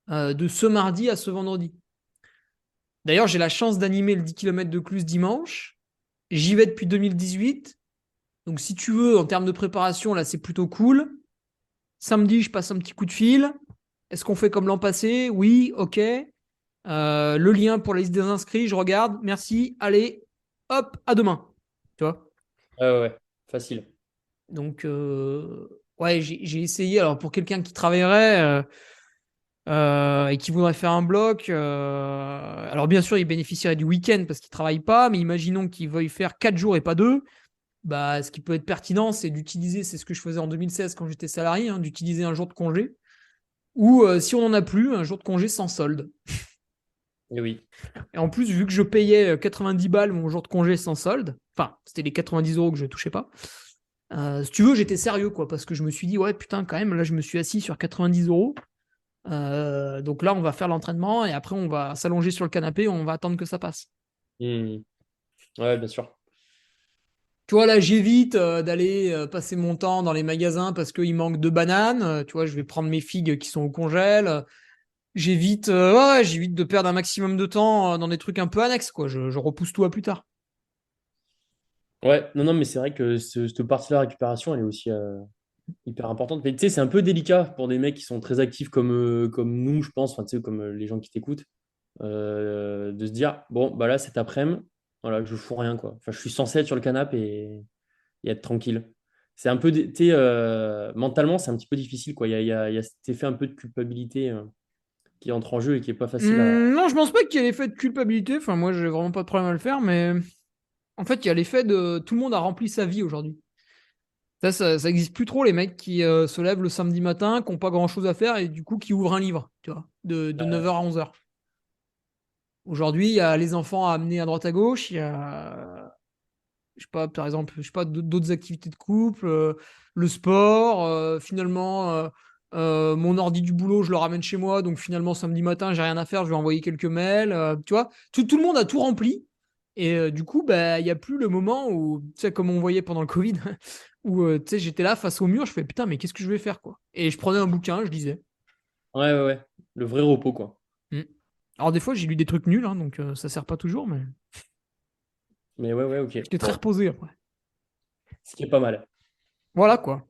B: de ce mardi à ce vendredi. D'ailleurs, j'ai la chance d'animer le 10 km de Cluse dimanche. J'y vais depuis 2018. Donc, si tu veux, en termes de préparation, là, c'est plutôt cool. Samedi, je passe un petit coup de fil. Est-ce qu'on fait comme l'an passé? Oui, ok. Le lien pour la liste des inscrits, je regarde. Merci. Allez, hop, à demain. Tu vois?
C: ouais, ouais, ouais, facile.
B: Donc, ouais, j'ai essayé. Alors, pour quelqu'un qui travaillerait et qui voudrait faire un bloc, alors bien sûr, il bénéficierait du week-end parce qu'il ne travaille pas, mais imaginons qu'il veuille faire 4 jours et pas 2. Bah, ce qui peut être pertinent, c'est d'utiliser, c'est ce que je faisais en 2016 quand j'étais salarié, hein, d'utiliser un jour de congé. Ou si on n'en a plus, un jour de congé sans solde.
C: Et oui.
B: Et en plus, vu que je payais 90 balles mon jour de congé sans solde, enfin, c'était les 90 euros que je ne touchais pas, si tu veux, j'étais sérieux, quoi, parce que je me suis dit, ouais, putain, quand même, là, je me suis assis sur 90 euros. Donc là, on va faire l'entraînement et après, on va s'allonger sur le canapé, on va attendre que ça passe.
C: Hmm. Ouais, bien sûr.
B: Tu vois, là, j'évite d'aller passer mon temps dans les magasins parce qu'il manque de bananes. Tu vois, je vais prendre mes figues qui sont au congèle. J'évite ouais, j'évite de perdre un maximum de temps dans des trucs un peu annexes, quoi. Je repousse tout à plus tard.
C: Ouais, non, non, mais c'est vrai que cette partie-là, récupération, elle est aussi hyper importante. Mais tu sais, c'est un peu délicat pour des mecs qui sont très actifs comme nous, je pense, enfin, tu sais, comme les gens qui t'écoutent, de se dire, bon, bah là, cet après-midi, voilà, je fous rien, quoi. Enfin, je suis censé être sur le canapé et être tranquille. C'est un peu, tu sais, mentalement, c'est un petit peu difficile, quoi. Il y a cet effet un peu de culpabilité qui entre en jeu et qui est pas facile à.
B: Non, je pense pas qu'il y ait l'effet de culpabilité. Enfin, moi, j'ai vraiment pas de problème à le faire, mais en fait, il y a l'effet de tout le monde a rempli sa vie aujourd'hui. Ça existe plus trop, les mecs qui se lèvent le samedi matin, qui n'ont pas grand chose à faire et du coup qui ouvrent un livre, tu vois, de 9h à 11h. Aujourd'hui, il y a les enfants à amener à droite à gauche, il y a, je sais pas, par exemple, je sais pas, d'autres activités de couple, le sport, finalement, mon ordi du boulot, je le ramène chez moi, donc finalement, samedi matin, j'ai rien à faire, je vais envoyer quelques mails, tu vois, tout le monde a tout rempli. Et du coup, bah, il n'y a plus le moment où, tu sais, comme on voyait pendant le Covid, où tu sais, j'étais là face au mur, je fais putain, mais qu'est-ce que je vais faire, quoi. Et je prenais un bouquin, je lisais.
C: Ouais, ouais, ouais. Le vrai repos, quoi.
B: Mm. Alors, des fois, j'ai lu des trucs nuls, hein, donc ça sert pas toujours, mais
C: Mais ouais, ouais, ok.
B: j'étais très
C: Bon,
B: reposé après.
C: ce qui est pas mal.
B: Voilà, quoi.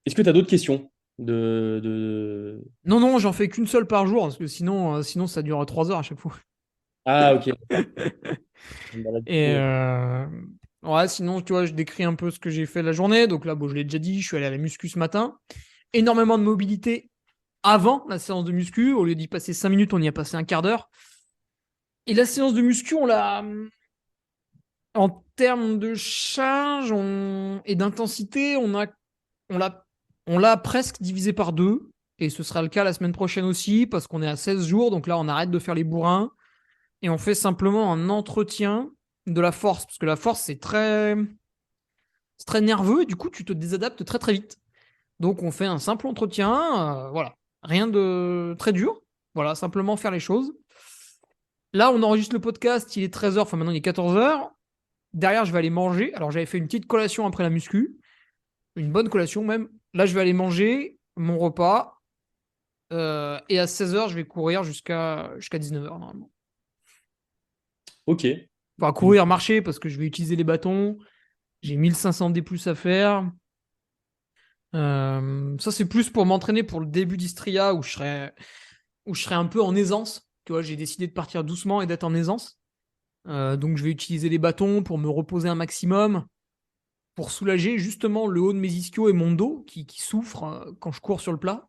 C: Est-ce que tu as d'autres questions de...
B: Non, non, j'en fais qu'une seule par jour, parce que sinon ça dure 3 heures à chaque fois.
C: Ah, ok. Bah, là, du
B: Et
C: coup,
B: ouais, sinon, tu vois, je décris un peu ce que j'ai fait la journée. Donc là, bon, je l'ai déjà dit, je suis allé à la muscu ce matin. Énormément de mobilité avant la séance de muscu. Au lieu d'y passer 5 minutes, on y a passé un quart d'heure. Et la séance de muscu, on l'a. En termes de charge et d'intensité, on l'a, on l'a presque divisé par deux. Et ce sera le cas la semaine prochaine aussi, parce qu'on est à 16 jours. Donc là, on arrête de faire les bourrins. Et on fait simplement un entretien de la force. Parce que la force, c'est très nerveux. Et du coup, tu te désadaptes très très vite. Donc on fait un simple entretien. Voilà. Rien de très dur. Voilà, simplement faire les choses. Là, on enregistre le podcast. Il est 13h. Enfin, maintenant, il est 14h. Derrière, je vais aller manger. Alors, j'avais fait une petite collation après la muscu. Une bonne collation même. Là, je vais aller manger mon repas. Et à 16h, je vais courir jusqu'à 19h normalement.
C: ok.
B: Enfin, courir, marcher, parce que je vais utiliser les bâtons. J'ai 1500 D plus à faire. Ça, c'est plus pour m'entraîner pour le début d'Istria où je serai un peu en aisance. Tu vois, j'ai décidé de partir doucement et d'être en aisance. Donc, je vais utiliser les bâtons pour me reposer un maximum, pour soulager justement le haut de mes ischios et mon dos qui souffrent quand je cours sur le plat.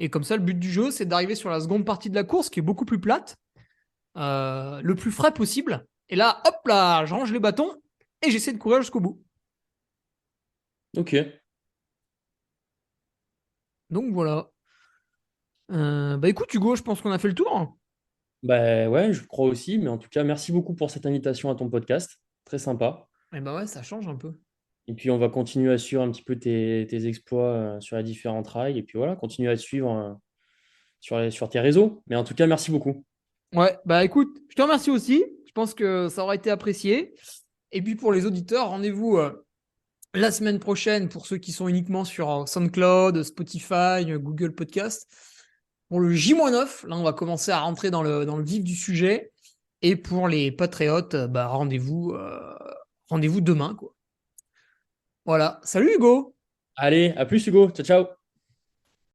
B: Et comme ça, le but du jeu, c'est d'arriver sur la seconde partie de la course, qui est beaucoup plus plate, le plus frais possible. Et là, hop là, je range les bâtons et j'essaie de courir jusqu'au bout.
C: Ok.
B: Donc voilà. Bah écoute, Hugo, je pense qu'on a fait le tour.
C: Bah ouais, je crois aussi. Mais en tout cas, merci beaucoup pour cette invitation à ton podcast. Très sympa.
B: Et bah ouais, ça change un peu.
C: Et puis, on va continuer à suivre un petit peu tes exploits sur les différents trails. Et puis voilà, continuer à te suivre sur tes réseaux. Mais en tout cas, merci beaucoup.
B: Ouais, bah écoute, je te remercie aussi. Je pense que ça aura été apprécié. Et puis pour les auditeurs, rendez-vous la semaine prochaine pour ceux qui sont uniquement sur SoundCloud, Spotify, Google Podcast. Pour le J-9, là on va commencer à rentrer dans le vif du sujet. Et pour les patriotes, bah rendez-vous demain, quoi. Voilà. Salut Hugo!
C: Allez, à plus Hugo. Ciao, ciao.